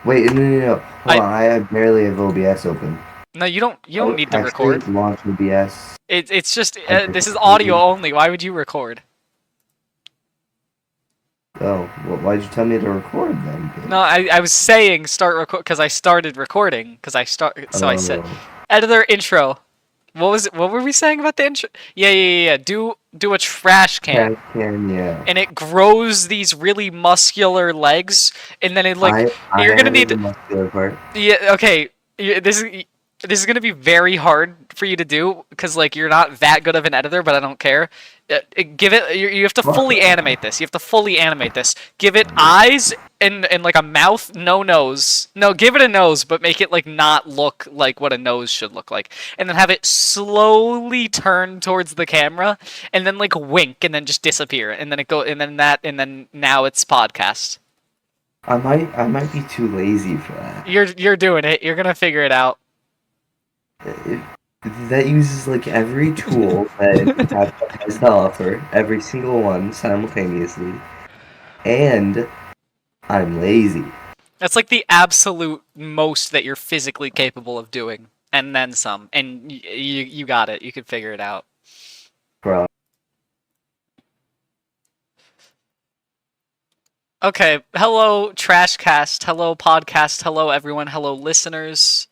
Wait, no. Hold on, I barely have OBS open. No, you don't need to Actually, record. launch OBS. It's just I this is just audio only. Why would you record? Oh, well, why'd you tell me to record then, No, bitch? I was saying start record because I started recording because so I said Oh, editor intro. What was it? What were we saying about the intro? Yeah. Do a trash can, trash can, yeah. and it grows these really muscular legs, and then it like I you're gonna added the need. muscular part. Yeah, okay. This is gonna be very hard for you to do because like you're not that good of an editor, but I don't care. Give it. You have to Fuck fully off. animate this. You have to fully animate this. Give it eyes and like a mouth, no nose. No, give it a nose, but make it like not look like what a nose should look like, and then have it slowly turn towards the camera, and then like wink, and then just disappear, and then it go, and then that, and then now it's podcast. I might be too lazy for that. You're doing it. You're gonna figure it out. It, that uses like every tool that Snapchat has to offer, every single one simultaneously, and I'm lazy, That's like the absolute most that you're physically capable of doing, and then some. And you got it. You can figure it out. bro. Okay. Hello, Trashcast. Hello, podcast. Hello, everyone. Hello, listeners.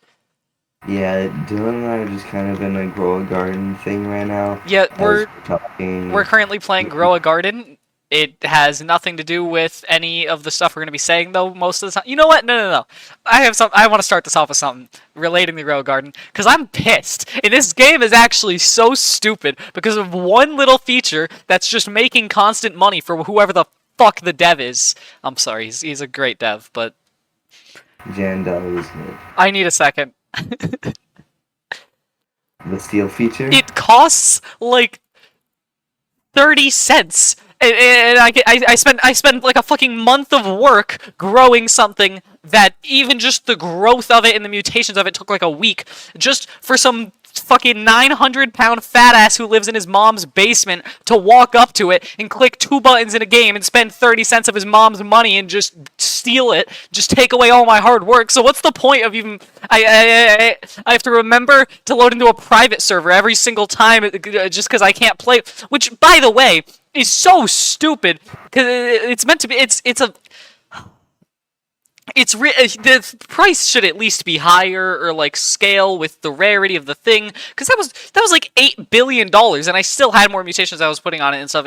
Yeah, Dylan and I are just kind of in a grow a garden thing right now. Yeah, As we're we're talking. we're currently playing Grow a Garden. It has nothing to do with any of the stuff we're going to be saying, though, most of the time. You know what? No. I have some. I want to start this off with something relating to Grow a Garden because I'm pissed. And this game is actually so stupid because of one little feature that's just making constant money for whoever the fuck the dev is. I'm sorry, he's a great dev, but Jandel is good. I need a second. The steel feature. It costs like 30 cents. And I spent like a fucking month of work growing something that even just the growth of it and the mutations of it took like a week just for some fucking 900-pound fat ass who lives in his mom's basement to walk up to it and click two buttons in a game and spend 30 cents of his mom's money and just steal it, just take away all my hard work. So what's the point of even I have to remember to load into a private server every single time just because I can't play, which by the way is so stupid because it's meant to be. The price should at least be higher or like scale with the rarity of the thing because that was like $8 billion and I still had more mutations I was putting on it and stuff.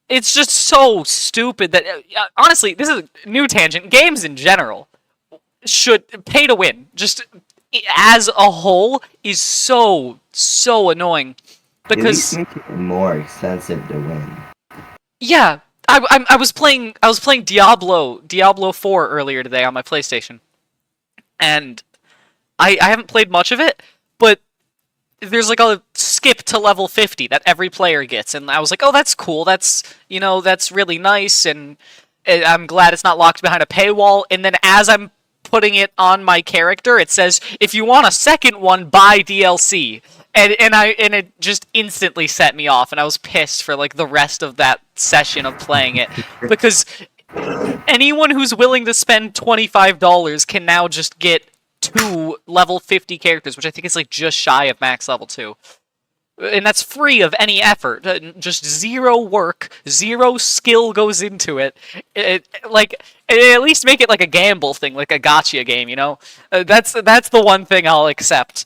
It's just so stupid that honestly, this is a new tangent. Games in general should pay to win. Just as a whole is so annoying At least because make it more expensive to win. yeah, I was playing Diablo 4 earlier today on my PlayStation, and I haven't played much of it, but there's like a skip to level 50 that every player gets, and I was like, oh, that's cool. That's really nice, and I'm glad it's not locked behind a paywall. And then as I'm putting it on my character, it says, if you want a second one, buy DLC. And it just instantly set me off, and I was pissed for like the rest of that session of playing it because anyone who's willing to spend $25 can now just get two level 50 characters, which I think is like just shy of max level 2. And that's free of any effort. Just zero work, zero skill goes into it. Like at least make it like a gamble thing, like a gotcha game, you know? That's the one thing I'll accept.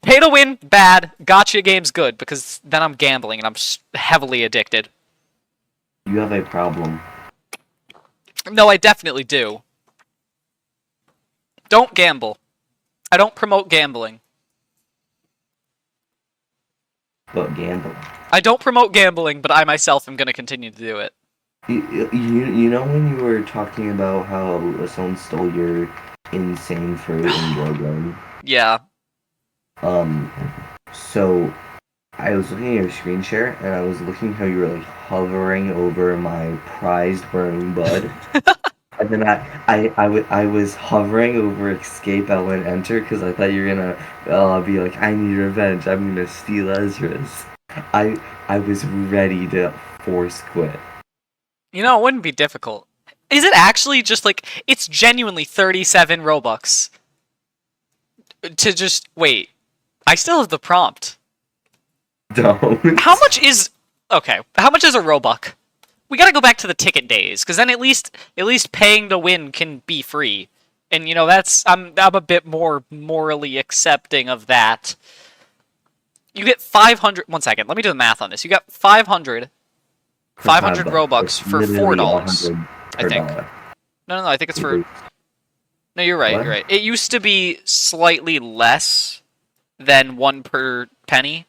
Pay to win, bad. Gotcha game's good because then I'm gambling and I'm heavily addicted. You have a problem. No, I definitely do. Don't gamble. I don't promote gambling. But gamble. I don't promote gambling, but I myself am going to continue to do it. You know when you were talking about how someone stole your insane fruit in your game? Yeah. So I was looking at your screen share, and I was looking how you were like hovering over my prized burning bud. And then I was hovering over escape L and enter because I thought you were gonna be like, I need revenge, I'm gonna steal Ezra's. I was ready to force quit. You know, it wouldn't be difficult. Is it actually just like it's genuinely 37 Robux to just wait? I still have the prompt. Don't. How much is okay? How much is a Robux? We gotta go back to the ticket days, because then at least paying to win can be free, and that's I'm a bit more morally accepting of that. You get 500. 1 second, let me do the math on this. You got 500 For 500 $5. Robux It's for four literally a dollars. hundred I per think. dollar. No, I think it's It for. is No, you're right. what? You're right. It used to be slightly less than one per penny.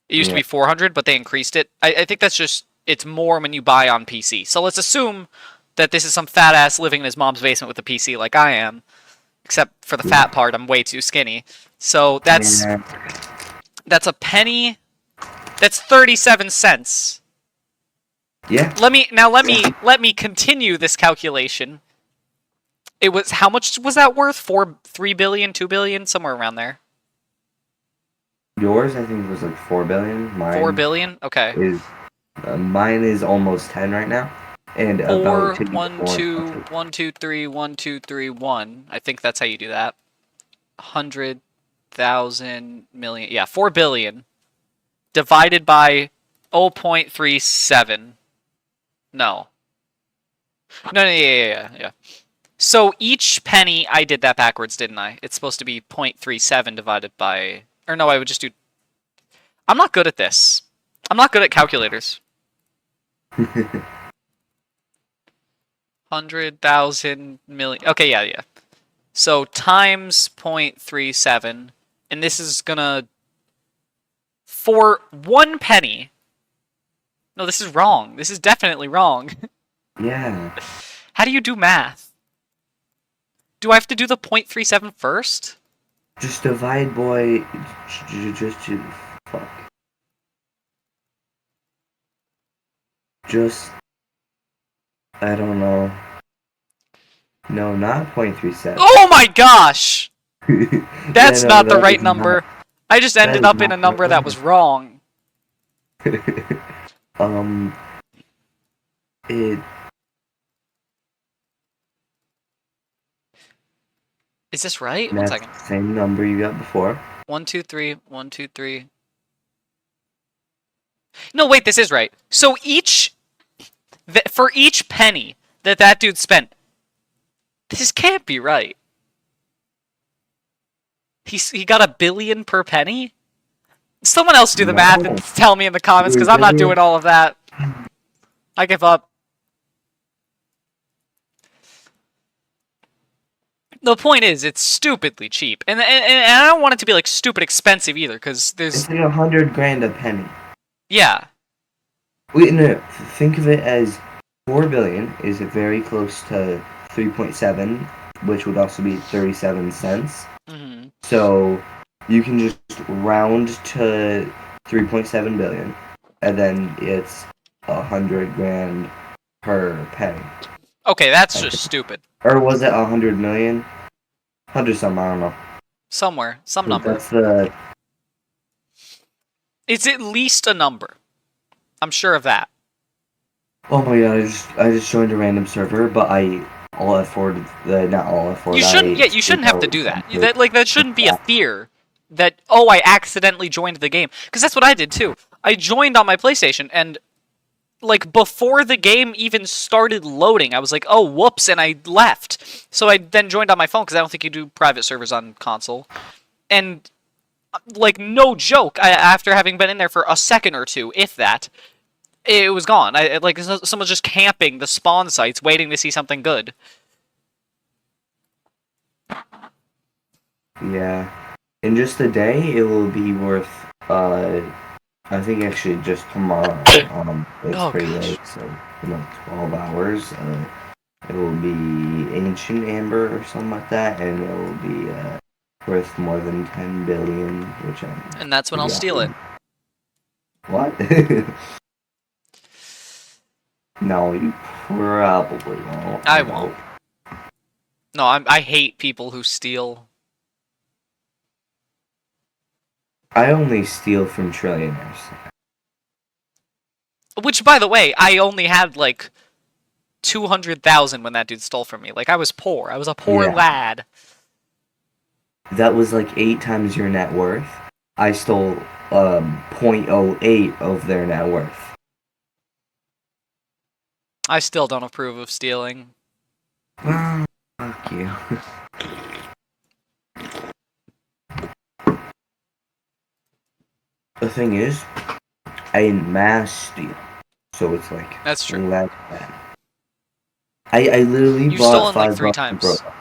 It used to Yeah. be 400, but they increased it. I think that's just it's more when you buy on PC. So let's assume that this is some fat ass living in his mom's basement with a PC like I am, except for the fat part, I'm way too skinny. So Yeah. that's a penny. That's 37 cents. Yeah. Let me continue this calculation. It was how much was that worth? 3 billion, 2 billion, somewhere around there. Yours, I think, was like 4 billion. 4 billion. Okay. Is mine is almost 10 right now, and about Four, to be one, 4 in two, October. 1, 2, 3, 1, 2, 3, 1. I think that's how you do that. 100,000 million. Yeah, 4 billion divided by 0.37. No. No, yeah. So each penny, I did that backwards, didn't I? It's supposed to be 0.37 divided by. Or no, I would just do. I'm not good at this. I'm not good at calculators. 100,000 million. Okay, yeah. So times 0.37, and this is gonna for 1 penny. No, this is wrong. This is definitely wrong. Yeah. How do you do math? Do I have to do the 0.37 first? Just divide, boy. Fuck. Just I don't know. No, not 0.37. Oh my gosh! Yeah, That's no, not the that right is not. number. I just That ended is up in not a the right number that was number. wrong. um, it Is this right? One that's second. the same number you got before. 1, 2, 3, 1, 2, 3. No, wait, this is right. So for each penny that dude spent, this can't be right. He got 1 billion per penny. Someone else do the math and No, tell me in the comments because you're I'm not literally. doing all of that. I give up. The point is, it's stupidly cheap, and I don't want it to be like stupid expensive either, because It's there's like 100 grand a penny. yeah. Wait, no. Think of it as 4 billion is very close to 3.7, which would also be 37 cents. Mm-hmm. So you can just round to 3.7 billion, and then it's 100 grand per penny. Okay, that's I just think. stupid. Or was it 100 million? 100 something, I don't know. Somewhere, some But number. that's the. It's at least a number. I'm sure of that. Oh my god! I just joined a random server, but I all F4 not all F4. You shouldn't. I Yeah, you shouldn't take have to out do that. essentially That the shouldn't be a crap. fear. That I accidentally joined the game, because that's what I did too. I joined on my PlayStation, and like before the game even started loading, I was like, oh whoops, and I left. So I then joined on my phone because I don't think you do private servers on console. And like no joke, after having been in there for a second or two, if that, it was gone. Like someone's just camping the spawn sites, waiting to see something good. Yeah, in just a day, it will be worth. I think actually just tomorrow. It's Oh pretty gosh. late, so 12 hours. It will be ancient amber or something like that, and it will be worth more than 10 billion, which I'm And that's when I'll pretty steal happy. it. What? No, you probably won't. I I won't. hope. No, I hate people who steal. I only steal from trillionaires. Which, by the way, I only had like 200,000 when that dude stole from me. Like, I was poor. I was a poor Yeah. lad. That was like 8 times your net worth. I stole .08 of their net worth. I still don't approve of stealing. Well, fuck you. The thing is, I didn't mass steal, so it's like That's true. less bad. I literally You've bought stolen like 5 3 bucks and times. broke.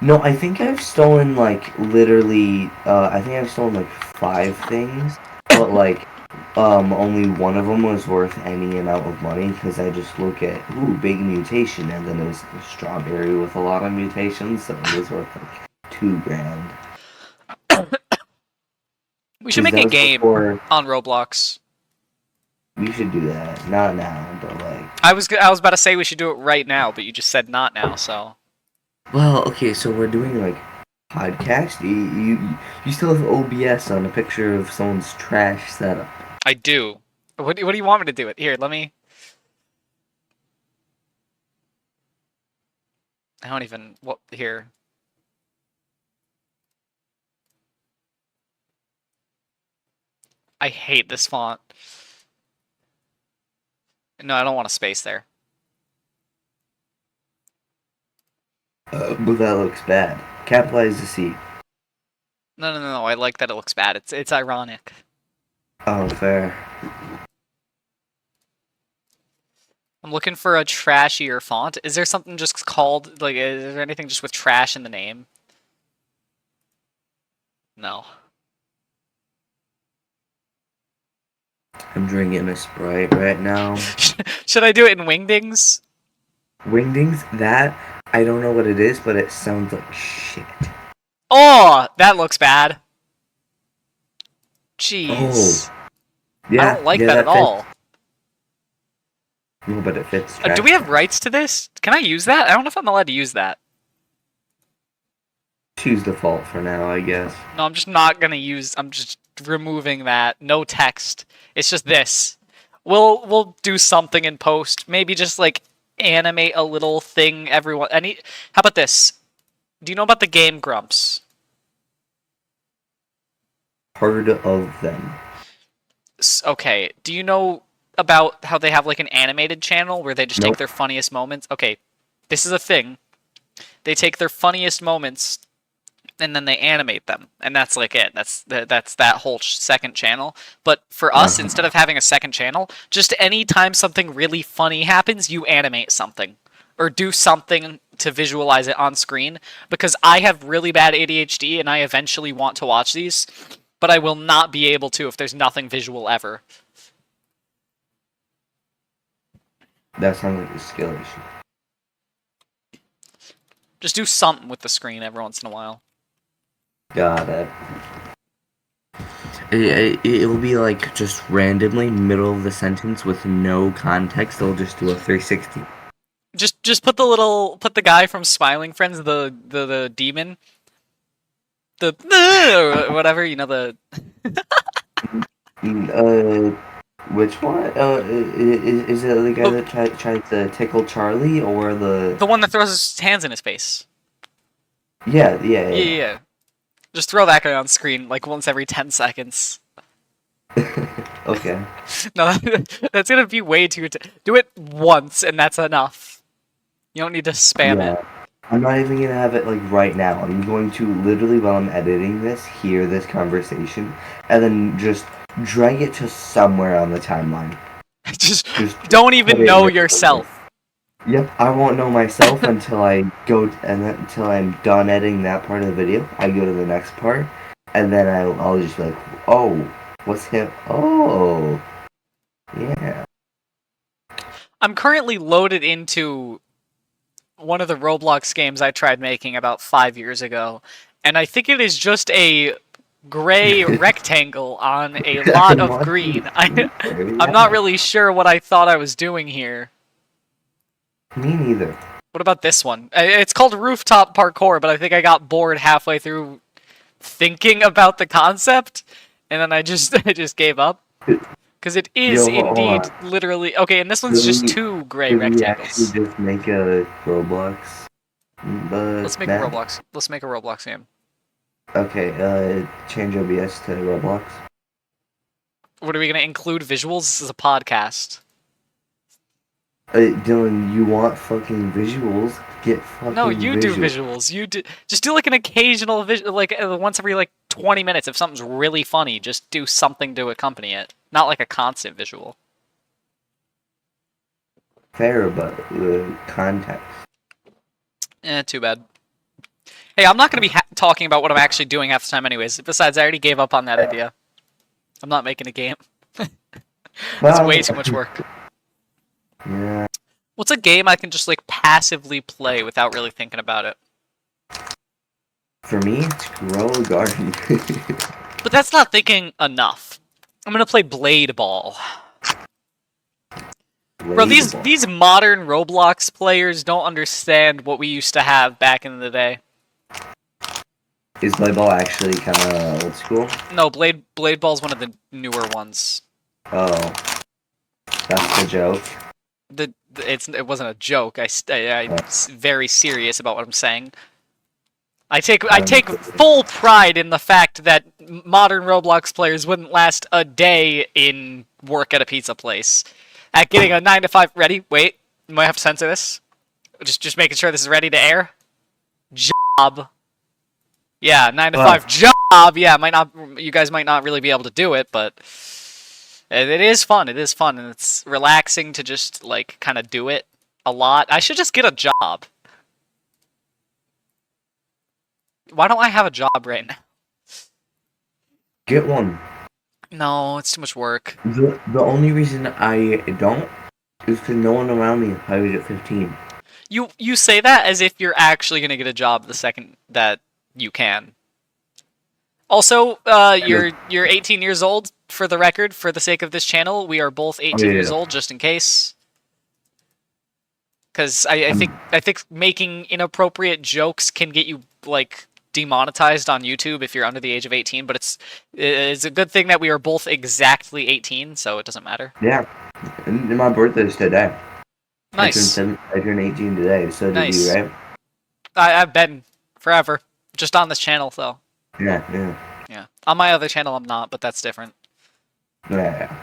No, I think I've stolen like literally. I think I've stolen like 5 things, but like only one of them was worth any amount of money because I just look at big mutation, and then it was a strawberry with a lot of mutations, so it was worth like $2,000. We should Because make that a was game before. on Roblox. We should do that. Not now, but like. I was about to say we should do it right now, but you just said not now, so. Well, okay, so we're doing like podcast. You still have OBS on a picture of someone's trash setup. I do. What do you want me to do it? Here, let me. I don't even. What? Here. I hate this font. No, I don't want a space there. But that looks bad. Capitalize the C. No. I like that it looks bad. It's ironic. Oh, fair. I'm looking for a trashier font. Is there something just called like? Is there anything just with trash in the name? No. I'm drinking a Sprite right now. Should I do it in Wingdings? Wingdings, that, I don't know what it is, but it sounds like shit. Oh, that looks bad. Oh. Jeez. Yeah, I don't like yeah, that at fits. all. No, but it fits. Do we have rights to this? Can I use that? I don't know if I'm allowed to use that. Choose default for now, I guess. No, I'm just not gonna use. I'm just removing that. No text. It's just this. We'll do something in post. Maybe just like animate a little thing. Everyone. How about this? Do you know about the Game Grumps? Heard of them. Okay. Do you know about how they have like an animated channel where they just take Nope. their funniest moments? Okay. This is a thing. They take their funniest moments and then they animate them, and that's like it. That's that whole second channel. But for us, instead of having a second channel, just anytime something really funny happens, you animate something or do something to visualize it on screen. Because I have really bad ADHD, and I eventually want to watch these, but I will not be able to if there's nothing visual ever. That sounds like a skill issue. Just do something with the screen every once in a while. Got it. It will be like just randomly middle of the sentence with no context. They'll just do a 360. Just put the guy from Smiling Friends, the demon, or whatever, you know, the Which one? Is it the guy that tried to tickle Charlie, or the one that throws his hands in his face. Yeah. Just throw that guy on screen like once every 10 seconds. Okay. No, that's gonna be way too. Do it once and that's enough. You don't need to spam it. I'm not even gonna have it like right now. I'm going to literally, while I'm editing this, hear this conversation, and then just drag it to somewhere on the timeline. Just don't even know yourself. Yep, I won't know myself until I go and until I'm done editing that part of the video. I go to the next part, and then I'll just be like, oh, what's him? Oh, yeah. I'm currently loaded into one of the Roblox games I tried making about 5 years ago, and I think it is just a gray rectangle on a lot of green. I'm not really sure what I thought I was doing here. Me neither. What about this one? It's called Rooftop Parkour, but I think I got bored halfway through thinking about the concept, and then I just gave up. Because Because it is Yo, hold indeed on. literally okay. And this one's Should just we, two gray should we actually rectangles. just make a Roblox Let's make a map? Roblox. Let's make a Roblox game. Okay, change OBS to Roblox. What are we gonna include visuals? This is a podcast. Dylan, you want fucking visuals? Get No, fucking you do visuals. visuals. You do just do like an occasional visual, like once every like 20 minutes. If something's really funny, just do something to accompany it. Not like a constant visual. Fair, but the context. Too bad. Hey, I'm not gonna be talking about what I'm actually doing half the time, anyways. Besides, I already gave up on that idea. I'm not making a game. It's Well, way too much work. yeah. What's a game I can just like passively play without really thinking about it? For me, it's grow a garden. But that's not thinking enough. I'm gonna play Blade Ball. Bro, Relatable. these modern Roblox players don't understand what we used to have back in the day. Is Play Ball actually kind of old school? No, Blade Ball's one of the newer ones. Oh, that's the joke. It wasn't a joke. I'm Oh, very serious about what I'm saying. I take um, full pride in the fact that modern Roblox players wouldn't last a day in work at a pizza place. At getting a 9 to 5 ready. Wait, you might have to censor this. Just making sure this is ready to air. Job. Yeah, 9 to 5 job. Yeah, might not. You guys might not really be able to do it, but it is fun. It is fun, and it's relaxing to just like kind of do it a lot. I should just get a job. Why don't I have a job right now? get one. No, it's too much work. The only reason I don't is because no one around me hired at 15. You say that as if you're actually gonna get a job the second that you can. Also, you're 18 years old. For the record, for the sake of this channel, we are both 18 years Yeah. old, just in case. Because I'm, I think making inappropriate jokes can get you like demonetized on YouTube if you're under the age of 18. But it's a good thing that we are both exactly 18, so it doesn't matter. yeah. And my birthday's today. Nice, I turned 18 today, so did you, nice. right? I've been forever, just on this channel though. Yeah, yeah. Yeah, on my other channel I'm not, but that's different. Yeah.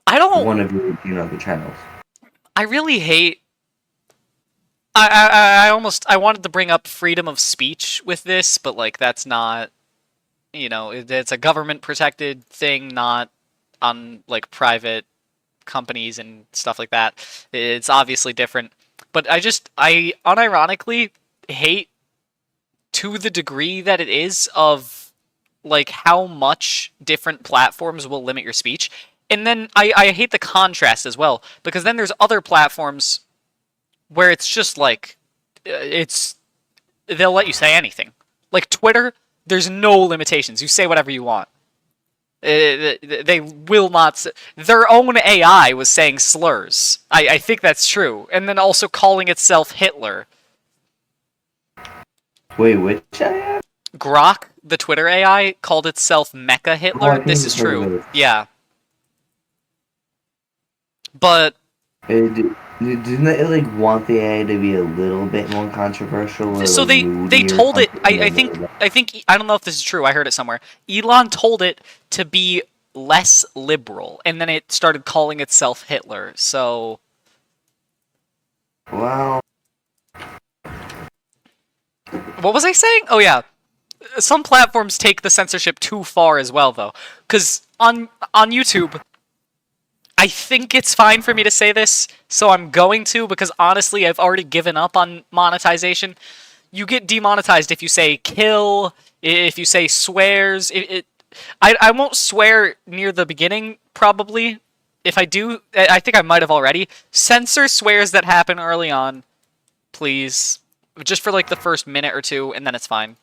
I don't. One of your 18 other channels. I really hate. I wanted to bring up freedom of speech with this, but like that's not. It's a government protected thing, not on like private companies and stuff like that. It's obviously different. But I unironically hate to the degree that it is of like how much different platforms will limit your speech. And then I hate the contrast as well, because then there's other platforms where it's just like it's they'll let you say anything. Like Twitter, there's no limitations. You say whatever you want. They will not. Their own AI was saying slurs. I think that's true, and then also calling itself Hitler. Wait, which I Grok, the Twitter AI, called itself Mecha Oh, I Hitler. think This I've is heard of true. this. Yeah, but Didn't it like want the AI to be a little bit more controversial or so like they moody or told it. something? I think I don't know if this is true. I heard it somewhere. Elon told it to be less liberal, and then it started calling itself Hitler. So Well, what was I saying? Oh yeah, some platforms take the censorship too far as well, though. Because on YouTube, I think it's fine for me to say this, so I'm going to, because honestly, I've already given up on monetization. You get demonetized if you say kill, if you say swears. I won't swear near the beginning, probably. If I do, I think I might have already. Censor swears that happen early on, please. Just for like the first minute or two, and then it's fine.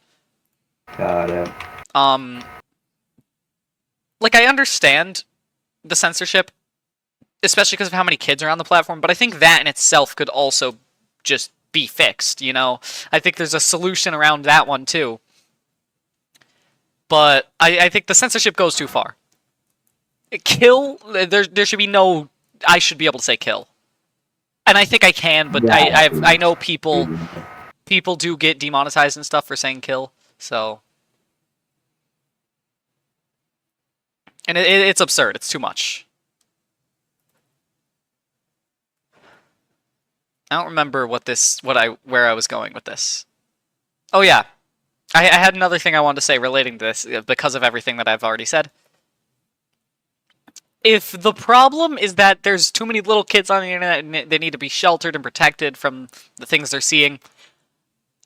got it. Um, like I understand the censorship, especially because of how many kids are on the platform, but I think that in itself could also just be fixed, I think there's a solution around that one too. but I think the censorship goes too far. Kill, there should be no. I should be able to say kill, and I think I can, but Yeah, I know people do get demonetized and stuff for saying kill, so. And it's absurd. It's too much. I don't remember where I was going with this. Oh yeah, I had another thing I wanted to say relating to this because of everything that I've already said. If the problem is that there's too many little kids on the internet and they need to be sheltered and protected from the things they're seeing,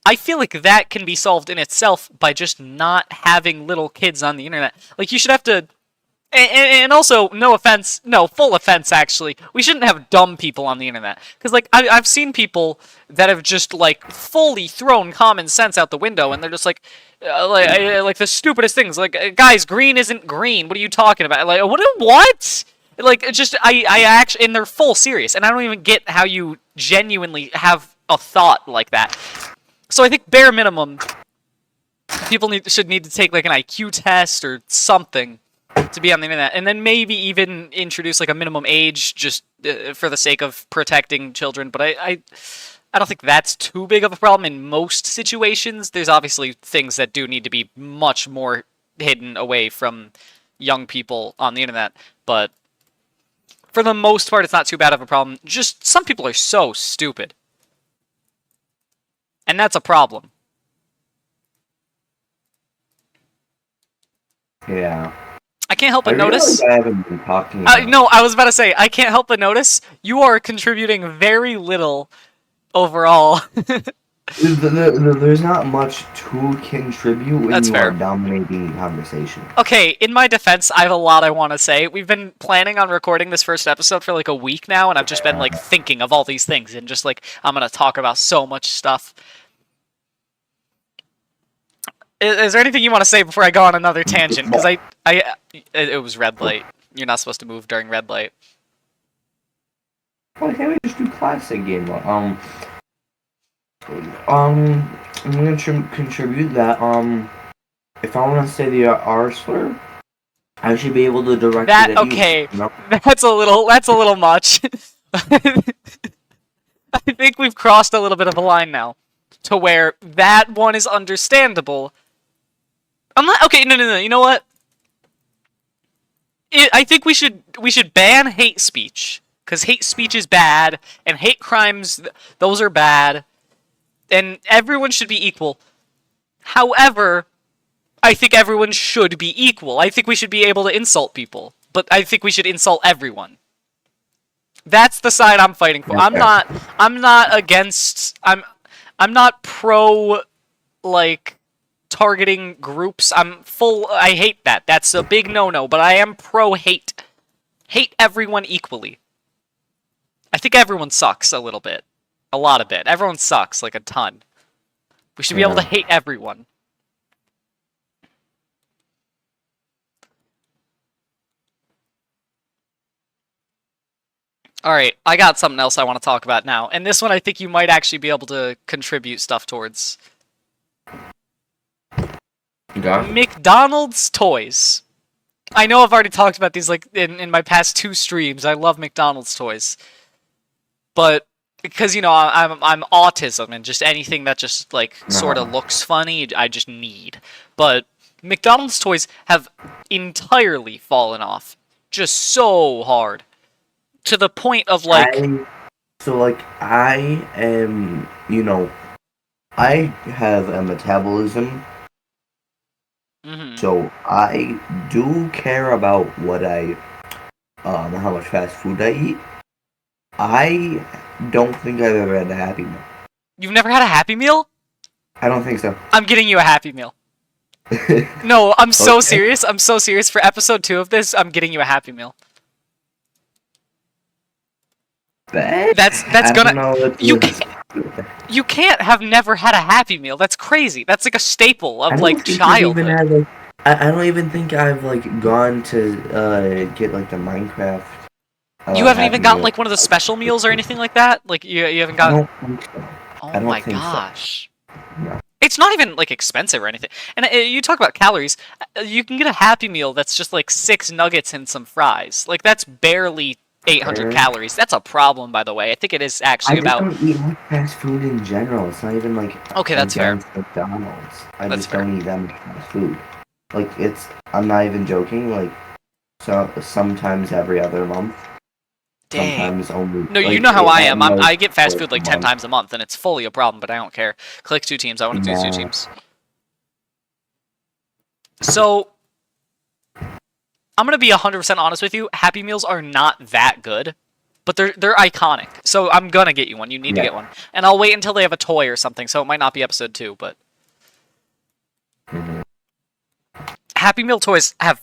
I feel like that can be solved in itself by just not having little kids on the internet. Like, you should have to. And also, no offense, no, full offense, actually, we shouldn't have dumb people on the internet. Because, like, I've seen people that have just, like, fully thrown common sense out the window, and they're just like the stupidest things. Like, guys, green isn't green. What are you talking about? Like, what? Like, it's just, I actually, and they're full serious, and I don't even get how you genuinely have a thought like that. So I think, bare minimum, people should need to take, like, an IQ test or something to be on the internet, and then maybe even introduce like a minimum age just for the sake of protecting children. But I don't think that's too big of a problem in most situations. There's obviously things that do need to be much more hidden away from young people on the internet, but for the most part, it's not too bad of a problem. Just some people are so stupid, and that's a problem. yeah. I can't help I but notice. realize I haven't been talking about. No, I was about to say, I can't help but notice you are contributing very little overall. There's not much to contribute when That's you fair. are dominating conversation. Okay, in my defense, I have a lot I want to say. We've been planning on recording this first episode for like a week now, and I've just been like thinking of all these things, and just like, I'm gonna talk about so much stuff. Is there anything you want to say before I go on another tangent? Because it was red light. You're not supposed to move during red light. Why can't we just do classic game mode? I'm gonna contribute that. If I want to say the R slur, I should be able to direct That it at okay? you know? That's a little much. I think we've crossed a little bit of a line now, to where that one is understandable. I'm not okay. No. You know what? I think we should ban hate speech, because hate speech is bad, and hate crimes, those are bad, and everyone should be equal. However, I think everyone should be equal. I think we should be able to insult people, but I think we should insult everyone. That's the side I'm fighting for. Okay. I'm not against. I'm not pro like targeting groups. I hate that. That's a big no-no, but I am pro hate. Hate everyone equally. I think everyone sucks a little bit. A lot of bit. Everyone sucks, like a ton. We should be able to hate everyone. Alright, I got something else I want to talk about now. And this one I think you might actually be able to contribute stuff towards. Yeah. McDonald's toys. I know I've already talked about these like in my past 2 streams. I love McDonald's toys. But because I'm autism, and just anything that just like sort of looks funny, I just need. But McDonald's toys have entirely fallen off. Just so hard. To the point of like I am, I have a metabolism, so I do care about what how much fast food I eat. I don't think I've ever had a Happy Meal. You've never had a Happy Meal? I don't think so. I'm getting you a Happy Meal. No, I'm so serious. I'm so serious. For episode 2 of this, I'm getting you a Happy Meal. That's gonna. You can't have never had a Happy Meal. That's crazy. That's like a staple of like childhood. I don't even think I've like gone to get like the Minecraft. You haven't even gotten like one of the special meals or anything like that. Like you haven't gotten. I don't think so. Oh my gosh. No. it's not even like expensive or anything. And you talk about calories, you can get a Happy Meal that's just like 6 nuggets and some fries. Like that's barely 800 Or calories. That's a problem, by the way. I think it is I actually just about. don't eat like fast food in general. It's not even like Okay, that's fair. against McDonald's. I That's just fair. don't eat that much fast food. Like it's, I'm not even joking. Like so sometimes every other month, Dang. sometimes only No, you like know how I at am. most I get fast twice food a like 10 month. times a month, and it's fully a problem, but I don't care. Click 2 teams. I want to do 2 teams. Nah. So, I'm going to be 100% honest with you. Happy Meals are not that good, but they're iconic. So, I'm going to get you one. You need to Yeah. get one. And I'll wait until they have a toy or something, so it might not be episode 2, but Mhm. Happy Meal toys have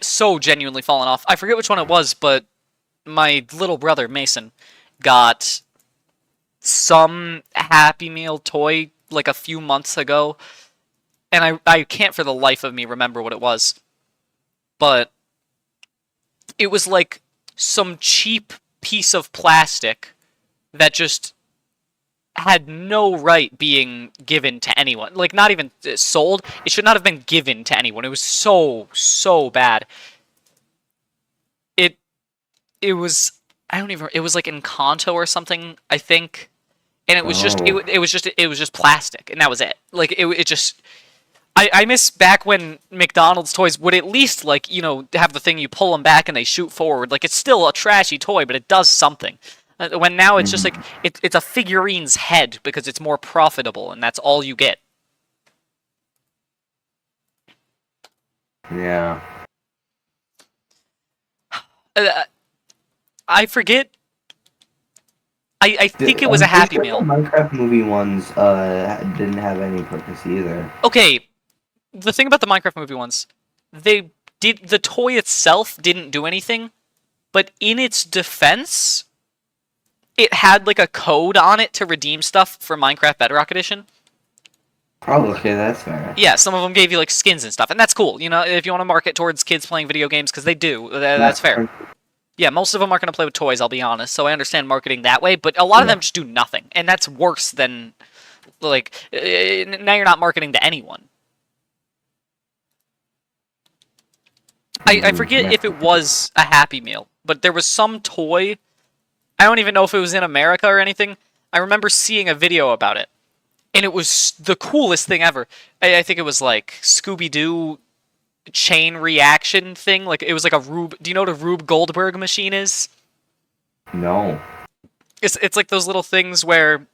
so genuinely fallen off. I forget which one it was, but my little brother, Mason, got some Happy Meal toy like a few months ago, and I can't for the life of me remember what it was, but it was like some cheap piece of plastic that just had no right being given to anyone. Like not even sold. It should not have been given to anyone. It was so bad. It it was I don't even it was like Encanto or something, I think. And it was just Oh. it was just plastic and that was it. Like it just I miss back when McDonald's toys would at least, like, have the thing you pull them back and they shoot forward. Like, it's still a trashy toy, but it does something. When now it's just like, Mhm. it's a figurine's head because it's more profitable and that's all you get. Yeah. Uh, I forget. I think it was a I'm pretty Happy sure the Meal. Minecraft movie ones didn't have any purpose either. Okay, the thing about the Minecraft movie ones, they the toy itself didn't do anything, but in its defense, it had like a code on it to redeem stuff for Minecraft Bedrock Edition. Oh, okay, that's fair. Yeah, some of them gave you like skins and stuff, and that's cool. If you want to market towards kids playing video games, because they do, that's That's fair. Yeah, most of them aren't going to play with toys. I'll be honest, so I understand marketing that way. But a lot of yeah. them just do nothing, and that's worse than like now you're not marketing to anyone. I forget Yeah. if it was a Happy Meal, but there was some toy. I don't even know if it was in America or anything. I remember seeing a video about it, and it was the coolest thing ever. I think it was like Scooby Doo chain reaction thing. Like it was like a Rube. Do you know what a Rube Goldberg machine is? No. It's like those little things where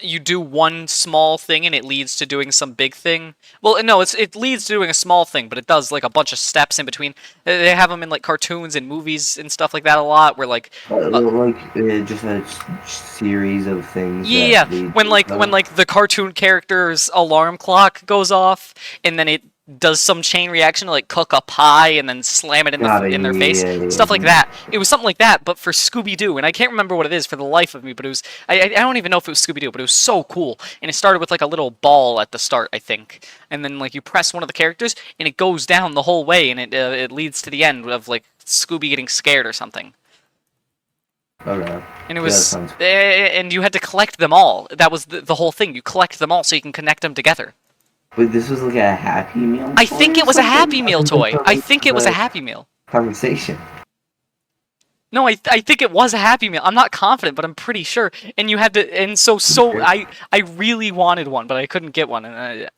you do one small thing and it leads to doing some big thing. Well, no, it leads to doing a small thing, but it does like a bunch of steps in between. They have them in like cartoons and movies and stuff like that a lot, where like Like just a series of things yeah, that lead when to each other. like the cartoon character's alarm clock goes off, and then it does some chain reaction to like cook a pie and then slam it Got it. in their Yeah, face, yeah, yeah, stuff like yeah. that. It was something like that, but for Scooby Doo, and I can't remember what it is for the life of me. But it was I don't even know if it was Scooby Doo, but it was so cool. And it started with like a little ball at the start, I think, and then like you press one of the characters and it goes down the whole way, and it leads to the end of like Scooby getting scared or something. Okay. And it Yeah, that was, sounds. and you had to collect them all. That was the whole thing. You collect them all so you can connect them together. But this was like a Happy Meal I toy think or it was a something? Happy I Meal think that's toy. I like think it was a the Happy Meal. conversation. No, I think it was a Happy Meal. I'm not confident, but I'm pretty sure. And you had to, and so Okay. I really wanted one, but I couldn't get one, and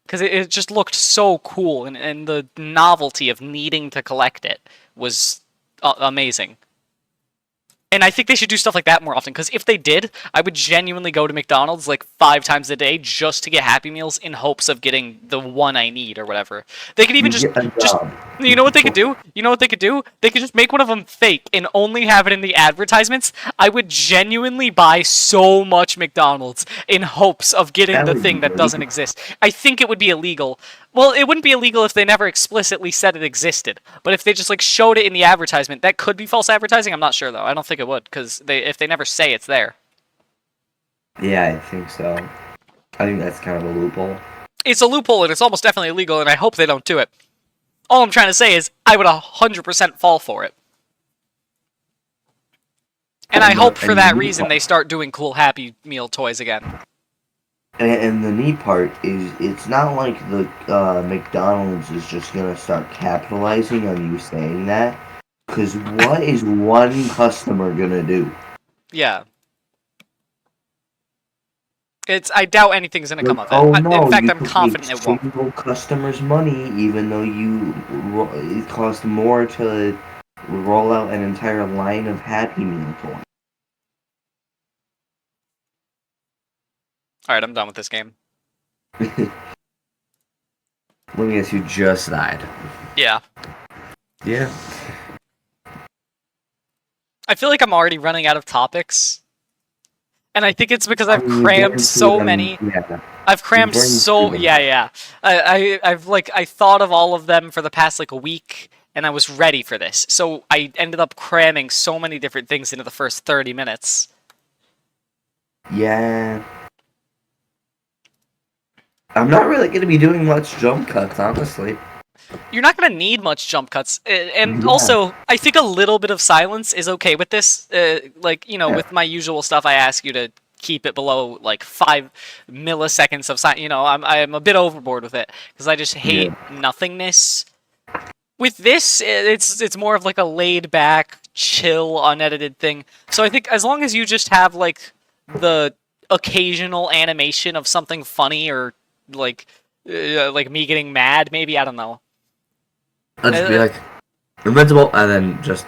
because it just looked so cool, and the novelty of needing to collect it was amazing. And I think they should do stuff like that more often, because if they did, I would genuinely go to McDonald's like 5 times a day just to get Happy Meals in hopes of getting the one I need or whatever. They could even You get a just, job. you know what they could do? You know what they could do? They could just make one of them fake and only have it in the advertisements. I would genuinely buy so much McDonald's in hopes of getting That the would be thing that great. doesn't exist. I think it would be illegal. Well, it wouldn't be illegal if they never explicitly said it existed. But if they just like showed it in the advertisement, that could be false advertising. I'm not sure though. I don't think it would, because if they never say it's there. Yeah, I think so. I think that's kind of a loophole. It's a loophole and it's almost definitely illegal, and I hope they don't do it. All I'm trying to say is I would 100% fall for it. And I hope for And that you reason they start doing cool Happy Meal toys again. And the neat part is, it's not like the McDonald's is just gonna start capitalizing on you saying that. Because what is one customer gonna do? Yeah. I doubt anything's gonna come Like, of it. oh In no, fact, you I'm took a confident it won't. single customer's money, even though it cost more to roll out an entire line of Happy Meal toys. All right, I'm done with this game. Let me guess, you just died. Yeah. Yeah. I feel like I'm already running out of topics, and I think it's because I I've mean, you crammed burned through so them. many. Yeah. I've You crammed burned through so them yeah fast. yeah. I've like I thought of all of them for the past like a week, and I was ready for this. So I ended up cramming so many different things into the first 30 minutes. Yeah. I'm not really going to be doing much jump cuts, honestly. You're not going to need much jump cuts, and Yeah. also I think a little bit of silence is okay with this. Like you know, Yeah. with my usual stuff, I ask you to keep it below like 5 milliseconds of silence. You know, I'm a bit overboard with it because I just hate Yeah. nothingness. With this, it's more of like a laid back, chill, unedited thing. So I think as long as you just have like the occasional animation of something funny or like me getting mad, maybe I don't know. I'll just be Uh, like, invincible, and then just.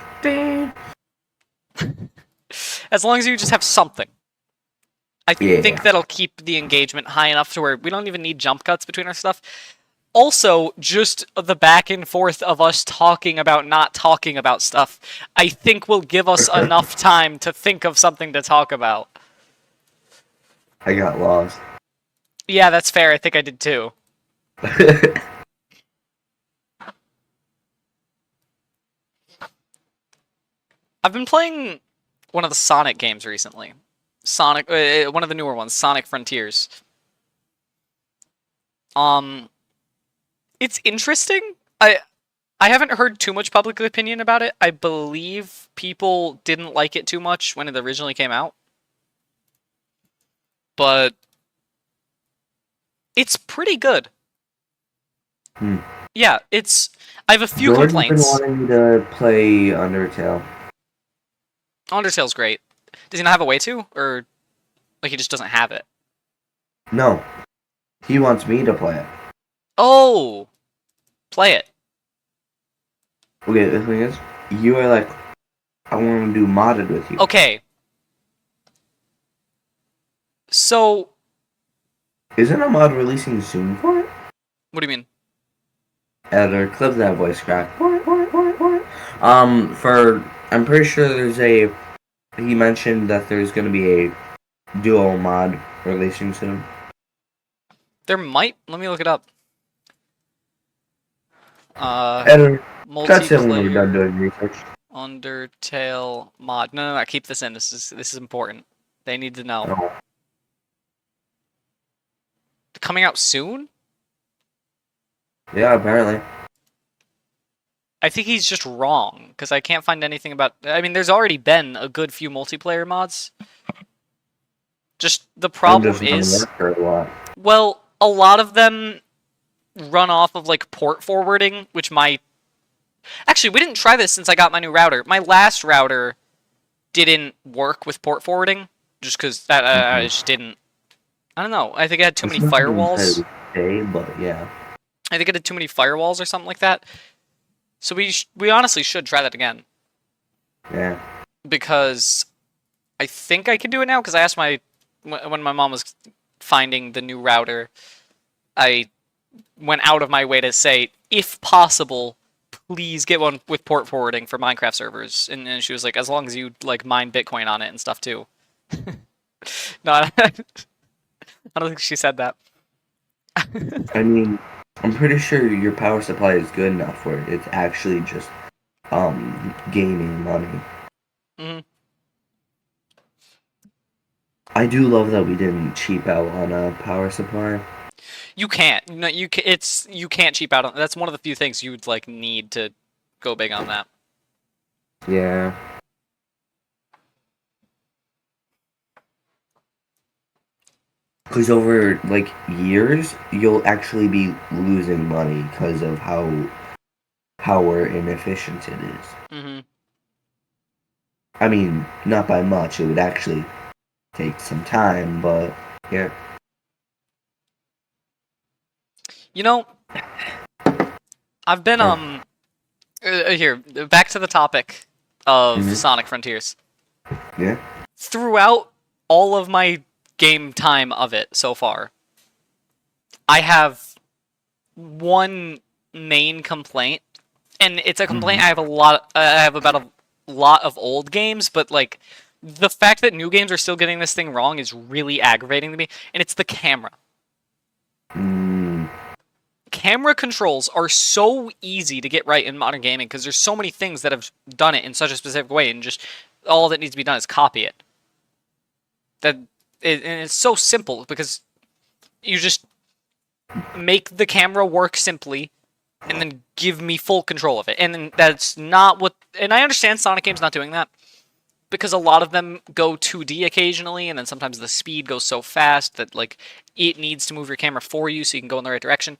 as long as you just have something, I think Yeah. that'll keep the engagement high enough to where we don't even need jump cuts between our stuff. Also, just the back and forth of us talking about not talking about stuff, I think will give us enough time to think of something to talk about. I got lost. Yeah, that's fair. I think I did too. I've been playing one of the Sonic games recently. Sonic, one of the newer ones, Sonic Frontiers. Um, it's interesting. I haven't heard too much public opinion about it. I believe people didn't like it too much when it originally came out, but it's pretty good. Hmm. Yeah, it's. I have a few Jordan's been complaints. wanting me to play Undertale. Undertale's great. Does he not have a way to, or like he just doesn't have it? No, he wants me to play it. Oh, play it. Okay, the thing is, you are like, I want to do modded with you. Okay, so Isn't a mod releasing soon for it? what do you mean? Editor, clip that voice crack. For I'm pretty sure there's a. He mentioned that there's going to be a duo mod releasing soon. There might. Let me look it up. Uh, Editor, that's it when we're done multiplayer doing research. Undertale mod. No, no, no. Keep this in. This is important. They need to know. Oh, Coming out soon? yeah, apparently. I think he's just wrong because I can't find anything about. I mean, there's already been a good few multiplayer mods. Just the I'm problem just not is, work for a lot. well, a lot of them run off of like port forwarding, which my actually we didn't try this since I got my new router. My last router didn't work with port forwarding just because that I just didn't. I don't know. I think I had too It's many not firewalls. entirely say, but yeah. I think I did too many firewalls or something like that. So we honestly should try that again Yeah. because I think I can do it now because I asked my when my mom was finding the new router, I went out of my way to say, if possible, please get one with port forwarding for Minecraft servers. And she was like, as long as you like mine Bitcoin on it and stuff too. No, I don't think she said that. I mean, I'm pretty sure your power supply is good enough where it's actually just gaining money. Hmm. I do love that we didn't cheap out on a power supply. You can't. No, you can't cheap out on. That's one of the few things you would like need to go big on that. Yeah. Because over like years, you'll actually be losing money because of how inefficient it is. Hmm. I mean, not by much. It would actually take some time, but yeah. You know, I've been Uh, here back to the topic of mhm, Sonic Frontiers. yeah. Throughout all of my game time of it so far, I have one main complaint, and it's a complaint Hmm. I have a lot. I have about a lot of old games, but like the fact that new games are still getting this thing wrong is really aggravating to me, and it's the camera. Mm, Camera controls are so easy to get right in modern gaming because there's so many things that have done it in such a specific way, and just all that needs to be done is copy it. And it's so simple because you just make the camera work simply and then give me full control of it. And then that's not what. And I understand Sonic games not doing that because a lot of them go 2D occasionally, and then sometimes the speed goes so fast that like it needs to move your camera for you so you can go in the right direction.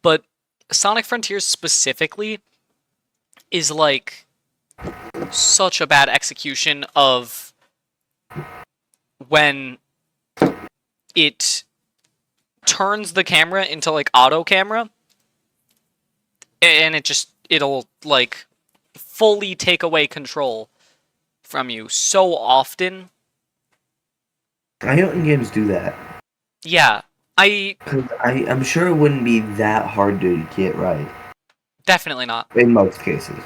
But Sonic Frontiers specifically is like such a bad execution of when it turns the camera into like auto camera, and it'll like fully take away control from you so often. I know games do that. Yeah, I 'Cause I'm sure it wouldn't be that hard to get right definitely not. in most cases.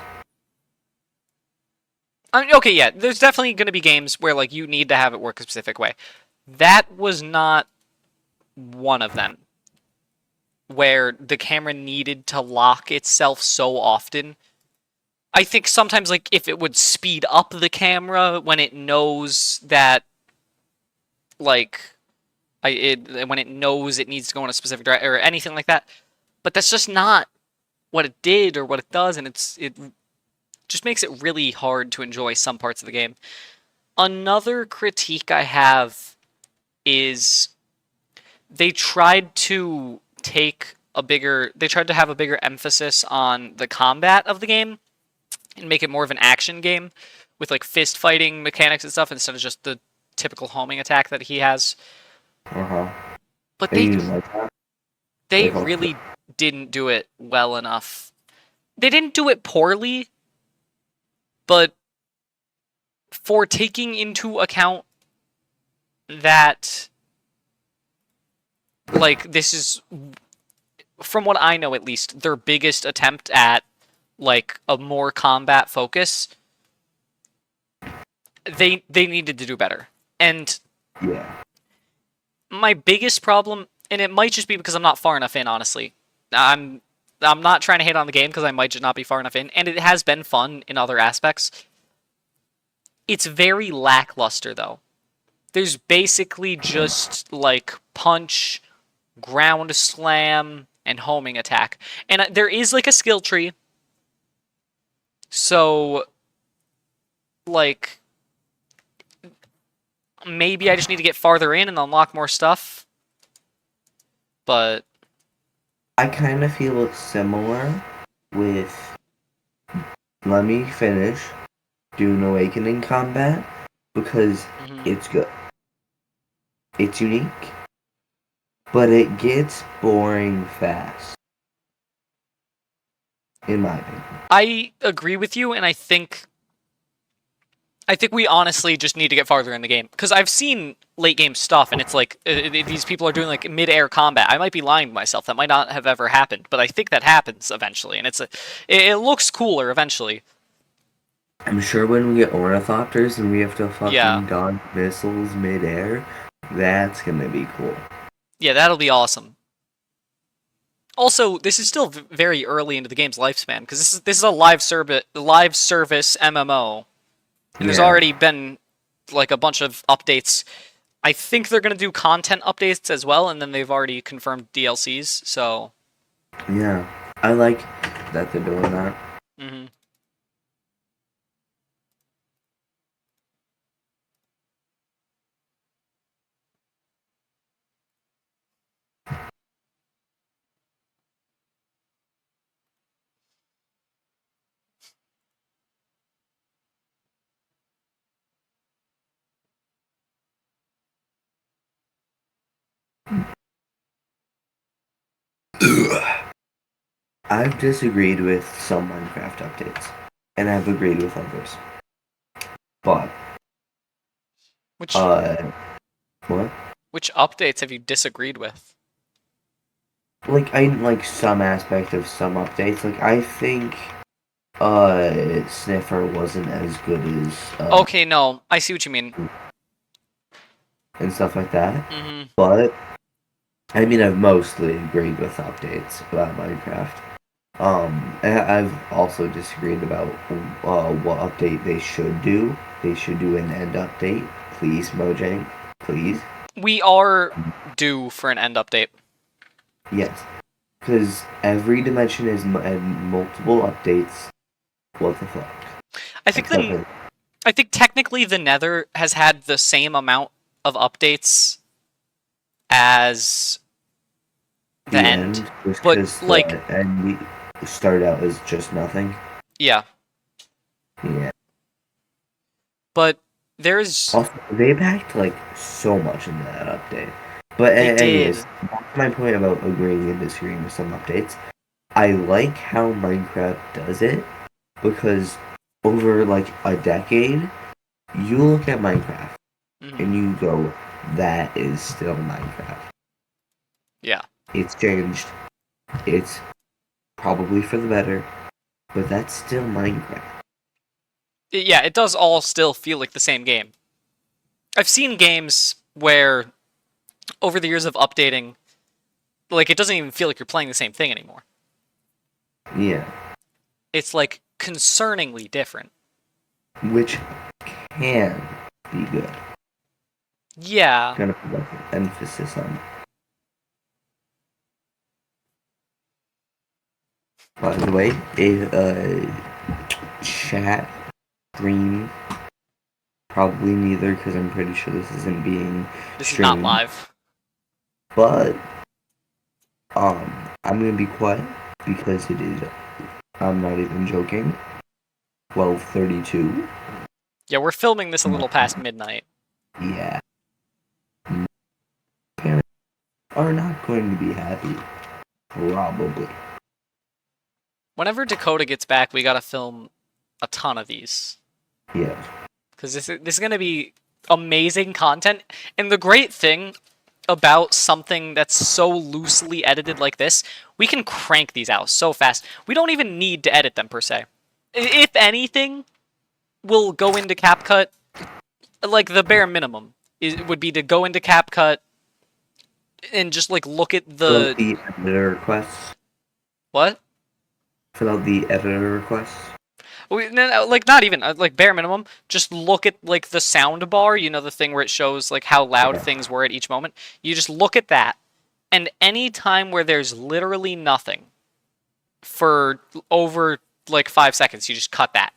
I mean, okay, yeah, there's definitely going to be games where like you need to have it work a specific way. That was not one of them where the camera needed to lock itself so often. I think sometimes like if it would speed up the camera when it knows that like when it knows it needs to go in a specific direction or anything like that. But that's just not what it did or what it does, and it just makes it really hard to enjoy some parts of the game. Another critique I have is they tried to have a bigger emphasis on the combat of the game and make it more of an action game with like fist fighting mechanics and stuff instead of just the typical homing attack that he has. Uh huh. But And you didn't like that? they Like, how? really didn't do it well enough. They didn't do it poorly, but for taking into account that like this is, from what I know at least, their biggest attempt at like a more combat focus, they needed to do better. And Yeah. my biggest problem, and it might just be because I'm not far enough in, honestly. I'm I'm not trying to hate on the game because I might just not be far enough in, and it has been fun in other aspects. It's very lackluster though. There's basically just like punch, ground slam, and homing attack. And there is like a skill tree. So like maybe I just need to get farther in and unlock more stuff. But I kind of feel it's similar with Let Me Finish Dune Awakening combat because mhm. it's good. It's unique, but it gets boring fast, in my opinion. I agree with you, and I think we honestly just need to get farther in the game because I've seen late game stuff, and it's like these people are doing like mid-air combat. I might be lying to myself. That might not have ever happened, but I think that happens eventually, and it looks cooler eventually. I'm sure when we get ornithopters and we have to Yeah, fucking dodge missiles midair, that's gonna be cool. yeah, that'll be awesome. Also, this is still very early into the game's lifespan because this is a live service MMO, and there's Yeah, already been like a bunch of updates. I think they're gonna do content updates as well, and then they've already confirmed DLCs. So, yeah. I like that they're doing that. mhm. I've disagreed with some Minecraft updates, and I've agreed with others. But Which uh, what? which updates have you disagreed with? Like I didn't like some aspect of some updates. Like I think Sniffer wasn't as good as Okay, no, I see what you mean. and stuff like that. Mm-hmm. But I mean, I've mostly agreed with updates about Minecraft. I've also disagreed about what update they should do. They should do an end update, please, Mojang, please. We are due for an end update. Yes, because every dimension has had multiple updates. What the fuck? I think Except the for I think technically the Nether has had the same amount of updates as the the end, end, just but because like, the end started out as just nothing. yeah, Yeah. but there's Also, they packed like so much into that update. But they anyways, did. back to my point about agreeing and disagreeing with some updates. I like how Minecraft does it because over like a decade, you look at Minecraft Hmm. and you go, that is still Minecraft. Yeah. It's changed. It's probably for the better, but that's still Minecraft. Yeah, it does all still feel like the same game. I've seen games where over the years of updating, like it doesn't even feel like you're playing the same thing anymore. Yeah. It's like concerningly different. Which can be good. Yeah. Gonna put emphasis on. By the way, if chat stream probably neither because I'm pretty sure this isn't being This is not streamed. live. But I'm gonna be quiet because it is. I'm not even joking. 12:32. Yeah, we're filming this a little past midnight. Yeah, parents are not going to be happy. Probably. Whenever Dakota gets back, we gotta film a ton of these. Yeah. Because this is gonna be amazing content. And the great thing about something that's so loosely edited like this, we can crank these out so fast. We don't even need to edit them per se. If anything, we'll go into CapCut, like the bare minimum would be to go into CapCut and just like look at Fill out the the editor requests. what? Fill out the editor requests. No, like not even like bare minimum. Just look at like the sound bar. You know the thing where it shows like how loud Yeah. things were at each moment. You just look at that, and any time where there's literally nothing for over like 5 seconds, you just cut that,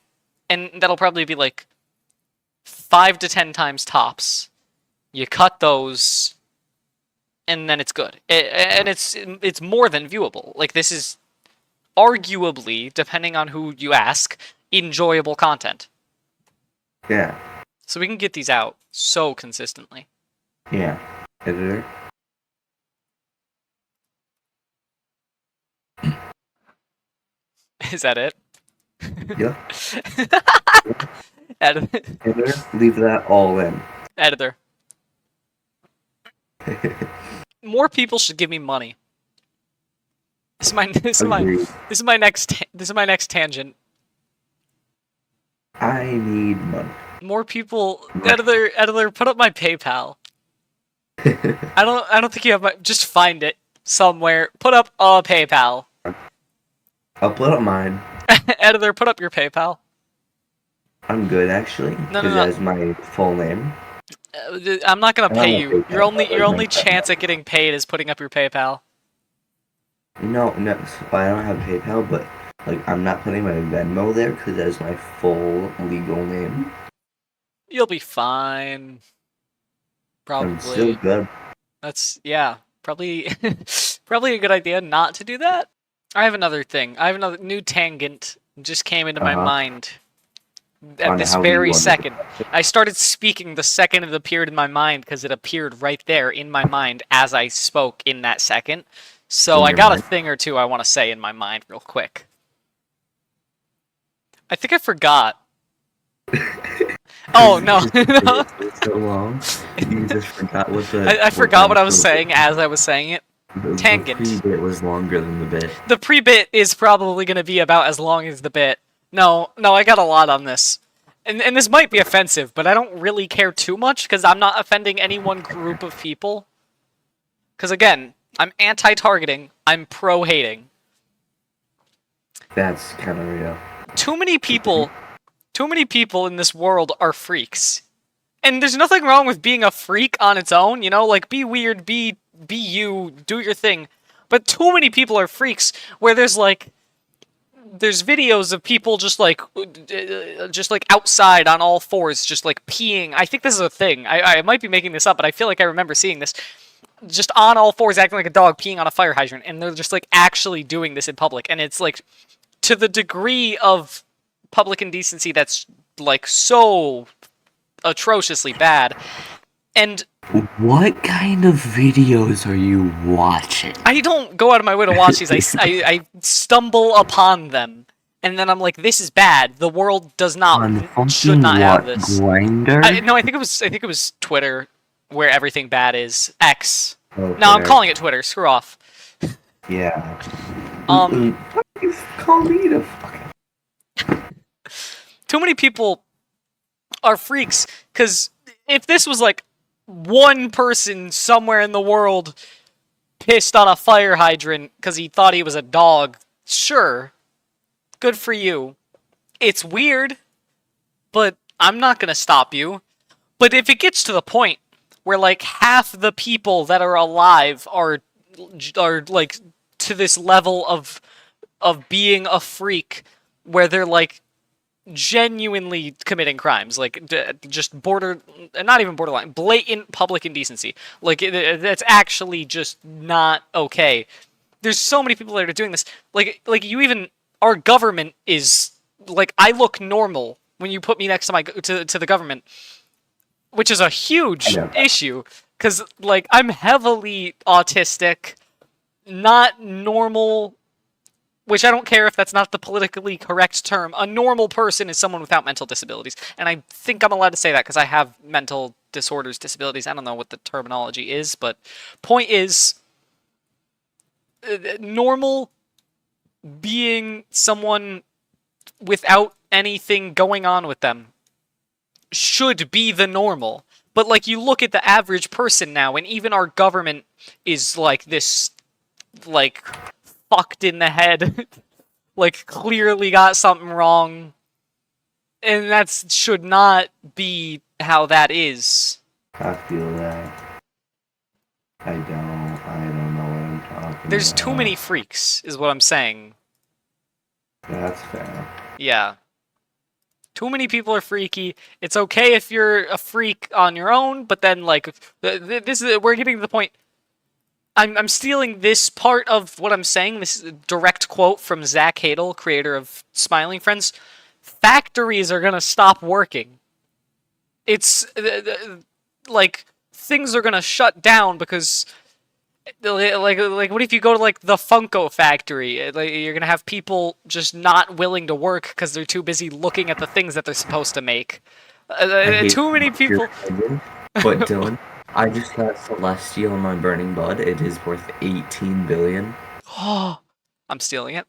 and that'll probably be like 5 to 10 times tops. You cut those, and then it's good. And it's more than viewable. Like this is arguably, depending on who you ask, enjoyable content. Yeah. So we can get these out so consistently. Yeah. Editor. Is that it? Yeah. Editor. Editor. Leave that all in. Editor. More people should give me money. Agreed. This is my next tangent. I need money. More people, editor, put up my PayPal. I don't think you have my. Just find it somewhere. Put up a PayPal. I'll put up mine. Editor, put up your PayPal. I'm good actually, No, because no, that's my full name. I'm not gonna I don't pay have you. PayPal, Your only but your like only my chance at getting paid is putting up your PayPal. no, no, I don't have PayPal, but like I'm not putting my Venmo there because that's my full legal name. You'll be fine. I'm still Probably. good. That's yeah. Probably probably a good idea not to do that. I have another thing. I have another new tangent just came into my Uh-huh. mind at On this how you very want to second. I started speaking the second it appeared in my mind because it appeared right there in my mind as I spoke in that second. So In I your got a mind? thing or two I want to say in my mind real quick. I think I forgot. Oh Because no, the no. bit was so long, you just forgot I what forgot that what I was was. saying as I was saying it. The Tangent. pre-bit was longer than the bit. The pre-bit is probably going to be about as long as the bit. No, I got a lot on this. And this might be offensive, but I don't really care too much because I'm not offending any one group of people. Because again, I'm anti-targeting, I'm pro-hating. That's kind of real. Too many people, too many people in this world are freaks. And there's nothing wrong with being a freak on its own, you know, like be weird, be you, do your thing. But too many people are freaks where there's videos of people just like outside on all fours, just like peeing. I think this is a thing. I might be making this up, but I feel like I remember seeing this. Just on all fours, acting like a dog, peeing on a fire hydrant, and they're just like actually doing this in public, and it's like to the degree of public indecency that's like so atrociously bad. And What kind of videos are you watching? I don't go out of my way to watch these. I stumble upon them, and then I'm like, this is bad. The world does not On should fucking not have what, this. Grinder? No, I think it was Twitter, where everything bad is. X. Oh, No, I'm Twitter. calling it Twitter. Screw off. Yeah. Um, What do you call me to fucking... too many people are freaks because if this was like one person somewhere in the world pissed on a fire hydrant because he thought he was a dog, sure, good for you. It's weird, but I'm not gonna stop you. But if it gets to the point where like half the people that are alive are like to this level of being a freak, where they're like genuinely committing crimes, like just not even borderline, blatant public indecency. Like that's actually just not okay. There's so many people that are doing this. Like you even our government is like I look normal when you put me next to to the government, which is a I huge know. issue because like I'm heavily autistic, not normal, which I don't care if that's not the politically correct term. A normal person is someone without mental disabilities, and I think I'm allowed to say that because I have mental disorders, disabilities. I don't know what the terminology is, but point is, normal being someone without anything going on with them should be the normal. But like you look at the average person now, and even our government is like this, like fucked in the head, like clearly got something wrong, and that should not be how that is. I feel that. I don't know what I'm talking There's too many about. freaks, is what I'm saying. That's fair. Yeah. Too many people are freaky. It's okay if you're a freak on your own, but then like this is we're getting to the point. I'm stealing this part of what I'm saying. This is a direct quote from Zach Hadel, creator of Smiling Friends. Factories are gonna stop working. It's like things are gonna shut down because like what if you go to like the Funko factory? Like you're gonna have people just not willing to work because they're too busy looking at the things that they're supposed to make. I hate Too many your people. opinion, but Dylan, I just got Celestial in my Burning Bud. It is worth 18 billion. Oh, I'm stealing it.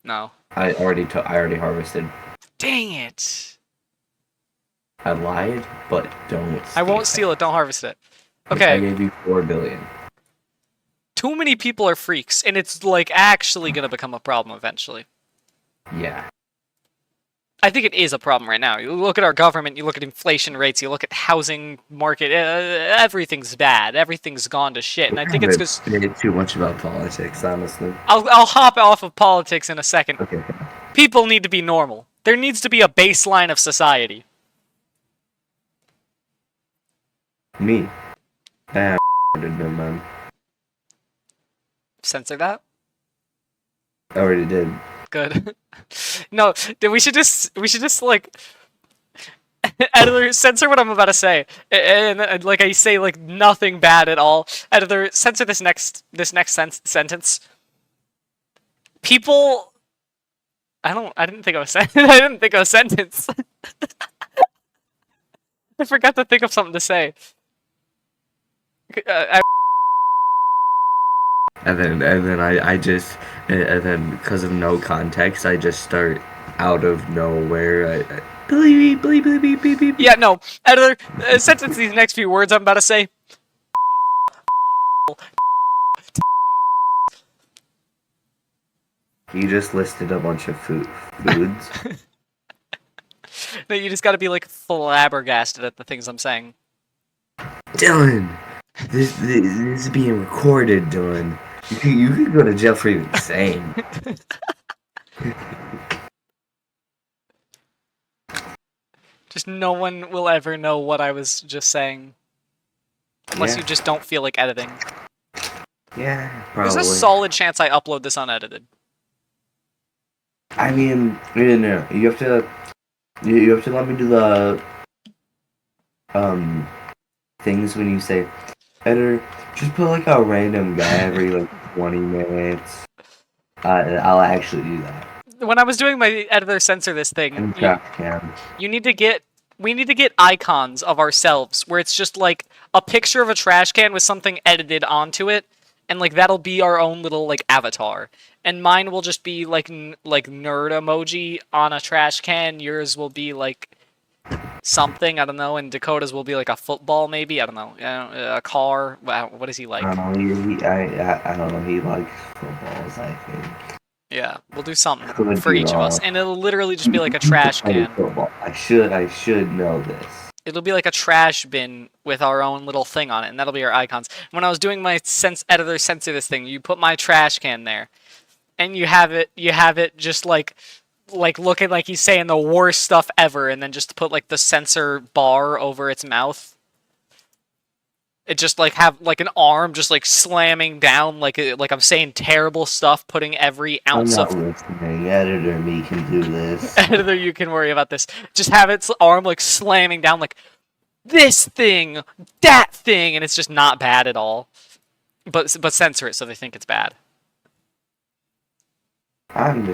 No. I already harvested. Dang it. I lied, but don't I won't steal steal it. Don't harvest it. it. I Okay. gave you 4 billion. Too many people are freaks, and it's like actually gonna become a problem eventually. Yeah. I think it is a problem right now. You look at our government, you look at inflation rates, you look at housing market, everything's bad. Everything's gone to shit. And I think it's because bit too much about politics, honestly. I'll hop off of politics in a second. Okay. People need to be normal. There needs to be a baseline of society. Me. Ah, did them, man. Censor that. I already did. Good. No, we should just like Editor, censor what I'm about to say, and like I say, like nothing bad at all. Editor, censor this next sentence. People, I didn't think of a sentence. I didn't think of a sentence. I forgot to think of something to say. I, And then I just and then because of no context, I just start out of nowhere. Bleep, bleep, bleep, bleep, bleep, bleep. yeah, no, editor, sentence these next few words I'm about to say. You just listed a bunch of foods. No, you just got to be like flabbergasted at the things I'm saying. Dylan, this is being recorded, Dylan. You could go to jail for even saying. Just no one will ever know what I was just saying. Unless Yeah. you just don't feel like editing. Yeah, There's probably. a solid chance I upload this unedited. I mean, no. You have to let me do the things when you say editor. Just put like a random guy every like 20 minutes. I'll actually do that. When I was doing my editor censor this thing, And craft cam. we need to get icons of ourselves where it's just like a picture of a trash can with something edited onto it, and like that'll be our own little like avatar. And mine will just be like like nerd emoji on a trash can. Yours will be like something, I don't know, and Dakota's will be like a football maybe, I don't know, a car. Wow, what is he like? I don't know. I don't know. He likes footballs. I think. Yeah, we'll do something Could for be each of us, wrong. and it'll literally just be like a trash can. Football. I should know this. It'll be like a trash bin with our own little thing on it, and that'll be our icons. When I was doing my editor censor this thing, you put my trash can there, and you have it just like looking like he's saying the worst stuff ever, and then just put like the censor bar over its mouth. It just like have like an arm just like slamming down like I'm saying terrible stuff, putting every I'm ounce not of listening. Editor me can do this. editor you can worry about this. Just have its arm like slamming down like this thing, that thing, and it's just not bad at all. But censor it so they think it's bad. I'm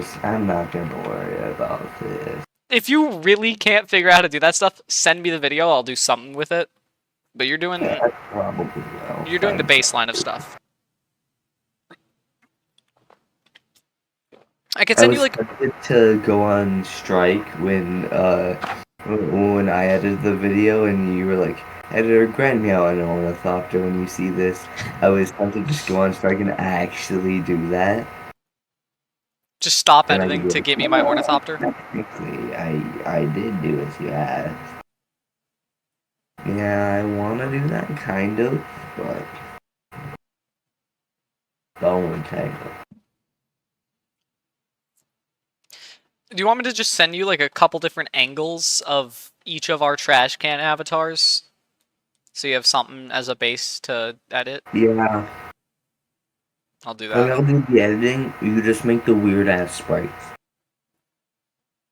not gonna worry about this. If you really can't figure out how to do that stuff, send me the video. I'll do something with it. But you're doing Yeah, I probably will. you're doing the baseline of stuff. I could send you like tempted to go on strike when I edited the video and you were like, editor, grant me out an ornithopter when you see this. I was tempted to just go on strike and actually do that. just stop And I editing did. to get me my ornithopter. Technically, I did do as you asked. Yeah, I want to do that kind of, but don't take it. Do you want me to just send you like a couple different angles of each of our trash can avatars? So you have something as a base to edit? Yeah. I'll do When that. I'll do the editing, you just make the weird ass sprites.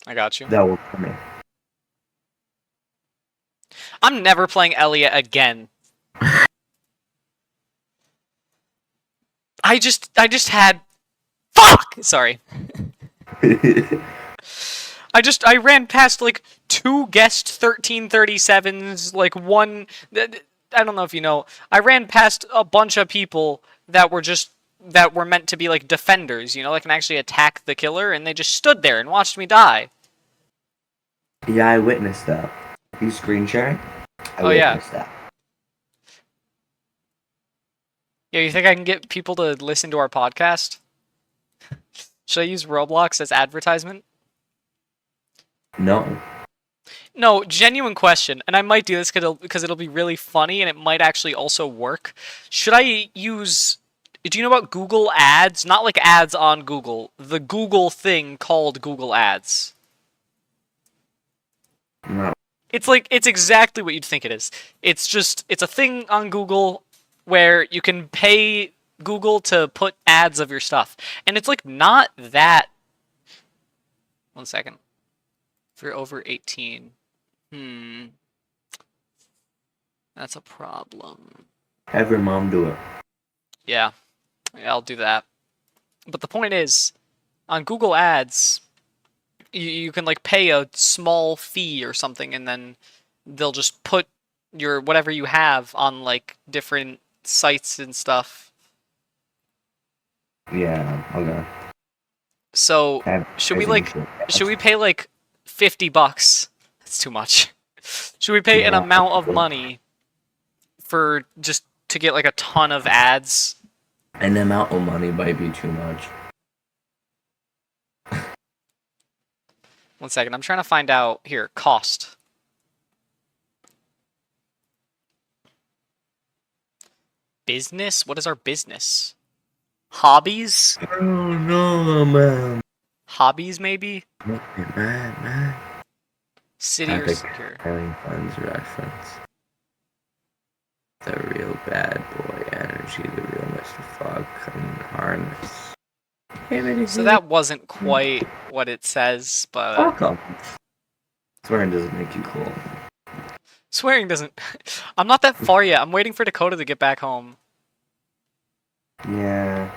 I got you. That works for me. I'm never playing Elliot again. I just had fuck! Sorry. I ran past like two guest 1337s, like one I don't know if you know. I ran past a bunch of people that were meant to be like defenders, you know, that can actually attack the killer, and they just stood there and watched me die. Yeah, I witnessed that. You screen sharing? I witnessed that. Yeah, you think I can get people to listen to our podcast? Should I use Roblox as advertisement? No. No, genuine question, and I might do this because it'll be really funny and it might actually also work. Should I use... Do you know about Google Ads? Not like ads on Google. The Google thing called Google Ads. No. It's exactly what you'd think it is. It's a thing on Google where you can pay Google to put ads of your stuff. And it's like not that... 1 second. If you're over 18... Hmm. That's a problem. Have your mom do it. Yeah, I'll do that. But the point is, on Google Ads, you can like pay a small fee or something, and then they'll just put your whatever you have on like different sites and stuff. Yeah, okay. So should we Advertising like shit. should we pay like $50? That's too much. Should we pay an Yeah. amount of money for just to get like a ton of ads? An amount of money might be too much. 1 second, I'm trying to find out here. Cost. Business? What is our business? Hobbies? Oh no, man. Hobbies, maybe? Man. City or Epic secure? having funds reference. The real bad boy energy, the real Mr. Fucking harness. So that wasn't quite what it says, but Fuck off. Swearing doesn't make you cool. swearing doesn't. I'm not that far yet. I'm waiting for Dakota to get back home. Yeah.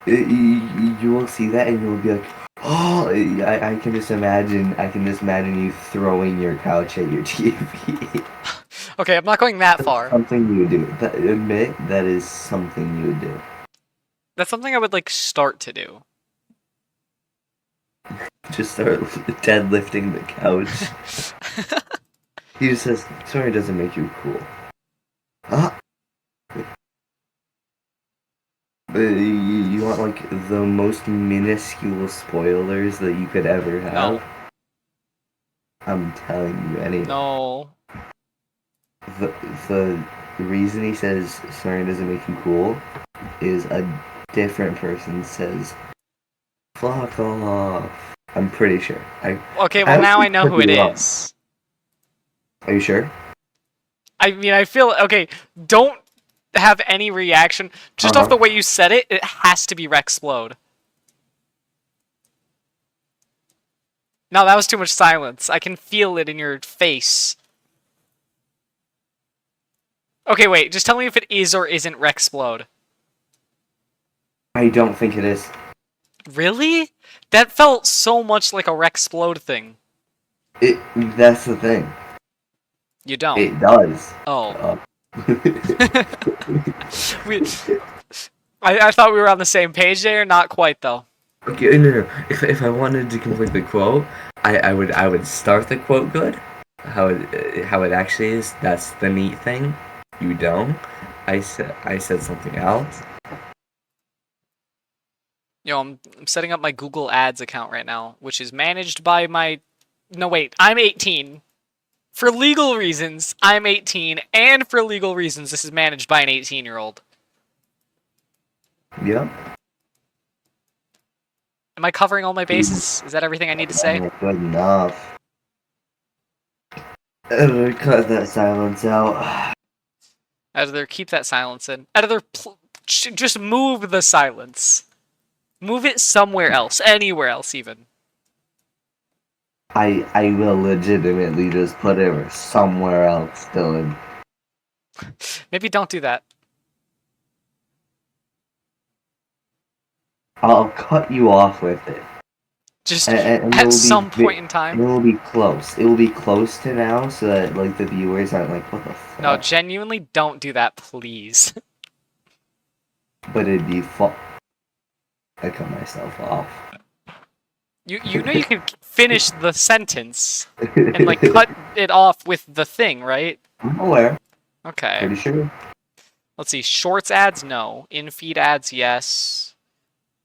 You will see that and you'll be like, oh, I can just imagine. I can just imagine you throwing your couch at your TV. Okay, I'm not going that That's far. something you would do. Admit that is something you would do. That's something I would like start to do. Just start deadlifting the couch. He just says, sorry, it doesn't make you cool. Ah! You want, like, the most minuscule spoilers that you could ever have? No. I'm telling you, anyway. No. The reason he says swearing doesn't make you cool is a different person says, fuck off. I'm pretty sure. Okay, well now I know who it could be wrong. is. Are you sure? I mean, I feel okay. Don't have any reaction. Just off the way you said it, it has to be Rexplode. No, that was too much silence. I can feel it in your face. Okay, wait. Just tell me if it is or isn't Rexplode. I don't think it is. Really? That felt so much like a Rexplode thing. That's the thing. You don't. It does. Oh. I thought we were on the same page there. Not quite though. Okay, no. If I wanted to complete the quote, I would start the quote good. How it actually is. That's the neat thing. You don't. I said something else. Yo, I'm setting up my Google Ads account right now, which is managed by my. No, wait. I'm 18. For legal reasons, I'm 18, and for legal reasons, this is managed by an 18-year-old. Yep. Am I covering all my bases? Is that everything I need to say? Good enough. Cut that silence out. Either keep that silence in. Either just move the silence. Move it somewhere else. Anywhere else, even. I will legitimately just put it somewhere else, Dylan. Maybe don't do that. I'll cut you off with it. Just And at some point in time. It will be close. It will be close to now, so that like the viewers aren't like, what the fuck? No, genuinely, don't do that, please. But it'd be fun. I cut myself off. You know you can finish the sentence and like cut it off with the thing, right? I'm aware. Okay. Pretty sure. Let's see. Shorts ads, no. In-feed ads, yes.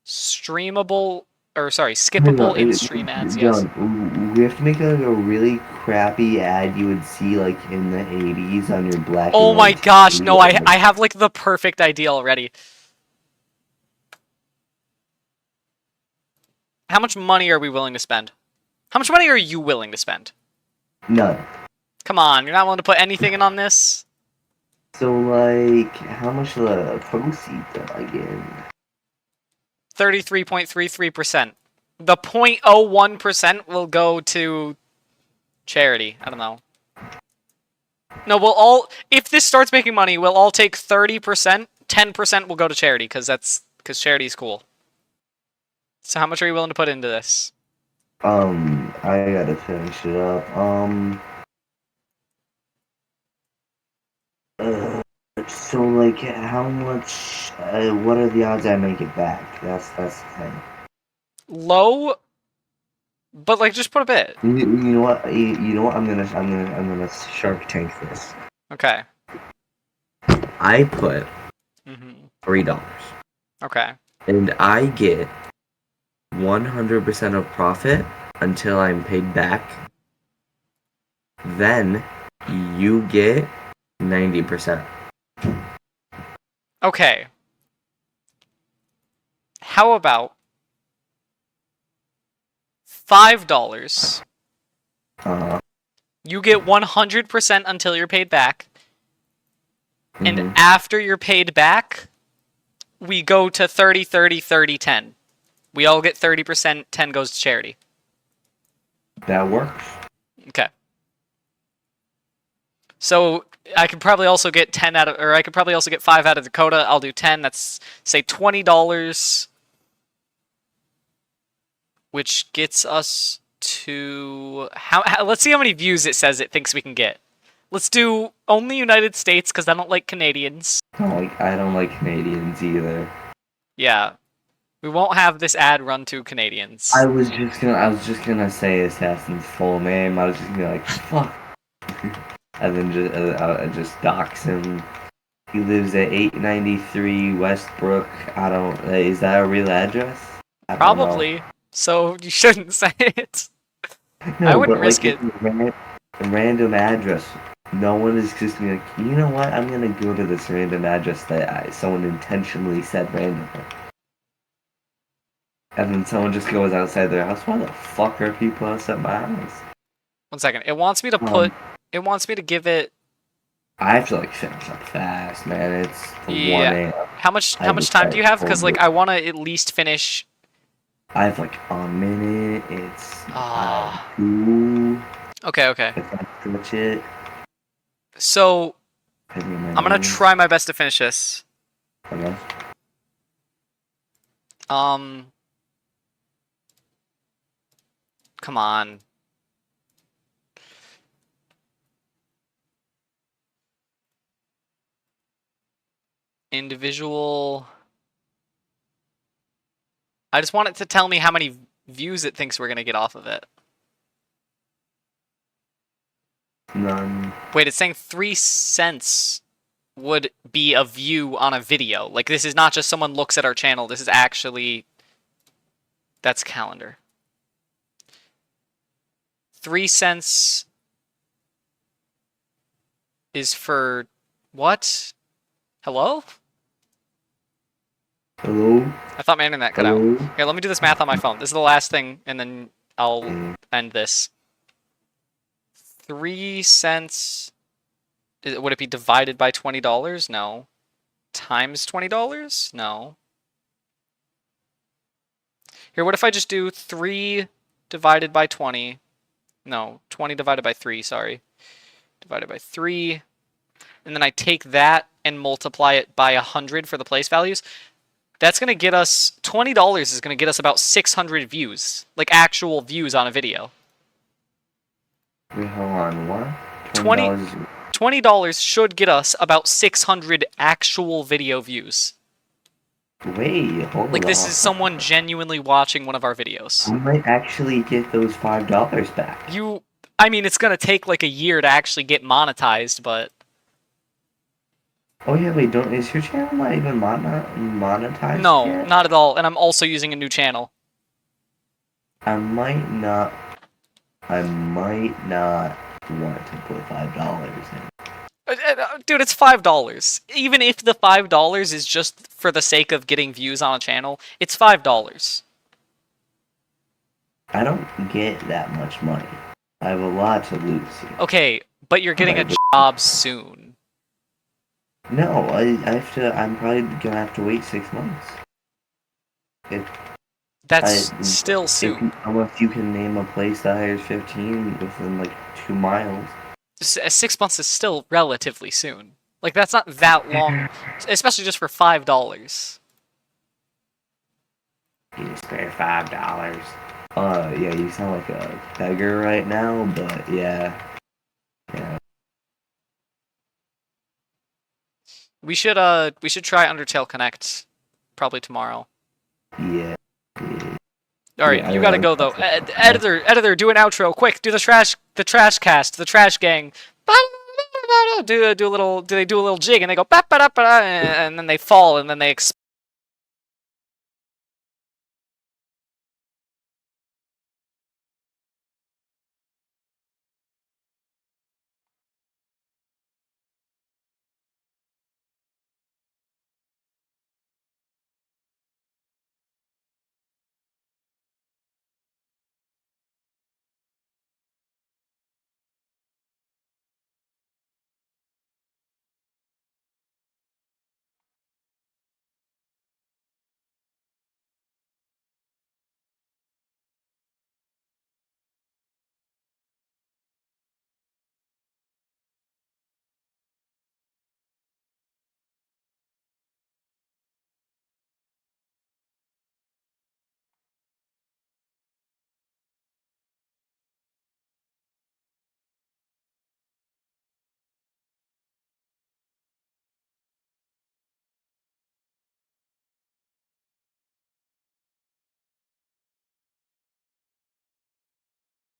Streamable, or sorry, skippable in-stream ads, yes. John, we have to make like a really crappy ad you would see like in the 80s on your black. Oh and my white gosh, TV. no, I have like the perfect idea already. How much money are we willing to spend? How much money are you willing to spend? None. Come on, you're not willing to put anything in on this? So like, how much of the proceeds am I getting? 33.33%. The 0.01% will go to Charity. I don't know. No, we'll all. If this starts making money, we'll all take 30%. 10% will go to charity because charity's cool. So how much are you willing to put into this? I gotta finish it up. Uh, so like, how much? What are the odds I make it back? That's the thing. Low, but like just put a bit. You know what? You know what? I'm gonna Shark Tank this. Okay. I put $3, Okay. and I get 100% of profit until I'm paid back. Then you get 90%. Okay. How about $5? Uh, You get 100% until you're paid back. And mhm. after you're paid back, we go to 30, 30, 30, 10. We all get 30%, 10 goes to charity. That works. Okay. So I could probably also get 10 out of, or I could probably also get 5 out of Dakota. I'll do 10. That's, say, $20, which gets us to how let's see how many views it says it thinks we can get. Let's do only United States because I don't like Canadians. I don't like Canadians either. Yeah. We won't have this ad run to Canadians. I was just gonna say Assassin's full name. I was just gonna be like, fuck. And then just dox him. He lives at 893 Westbrook. I don't. Is that a real address? I don't know. Probably. So you shouldn't say it. I No, wouldn't but risk like it. it's a random address. No one is just gonna be like, you know what? I'm gonna go to this random address that someone intentionally said randomly. And then someone just goes outside their house. Why the fuck are people outside my house? 1 second. It wants me to Um, put. It wants me to give it. I have to like finish up fast, man. It's 1 Yeah. a.m. How much? I How have much to time do you have? start Because like I want to at least finish. I have like a minute. It's Ah. 2. Okay. Okay. If I stretch it, So depending on I'm my gonna nose. try my best to finish this. Okay. Um. Come on. Individual. I just want it to tell me how many views it thinks we're gonna get off of it. None. Wait, it's saying 3 cents would be a view on a video. Like, this is not just someone looks at our channel. This is actually... That's calendar. 3 cents is for... What? Hello? Hello? I thought my internet cut out. Hello? Here, let me do this math on my phone. This is the last thing, and then I'll end this. 3 cents... Would it be divided by $20? No. Times $20? No. Here, what if I just do 3 divided by 20? No, 20 divided by 3, sorry. Divided by 3. And then I take that and multiply it by 100 for the place values. That's going to get us... $20 is going to get us about 600 views. Like, actual views on a video. Wait, hold on. What? 20 $20? $20 should get us about 600 actual video views. Wait, hold Like, on. this is someone genuinely watching one of our videos. I might actually get those $5 back. I mean, it's going to take like a year to actually get monetized, but... Oh yeah, wait, is your channel not even monetized No, yet? not at all. And I'm also using a new channel. I might not want to put $5 in. Dude, it's $5. Even if the $5 is just for the sake of getting views on a channel, it's $5. I don't get that much money. I have a lot to lose here. Okay, but you're getting a Alright, job soon. no, I have to. I'm probably gonna have to wait 6 months. That's still if soon. unless you can name a place that hires 15 within like 2 miles. 6 months is still relatively soon. Like that's not that long, especially just for $5. You spare $5. Yeah, you sound like a beggar right now, but yeah, yeah, We should try Undertale Connect probably tomorrow. yeah, yeah. All right, I you don't gotta know. go though. Editor, do an outro quick. Do the trash cast, the trash gang. Do a little. Do they do a little jig and they go and then they fall and then they explode.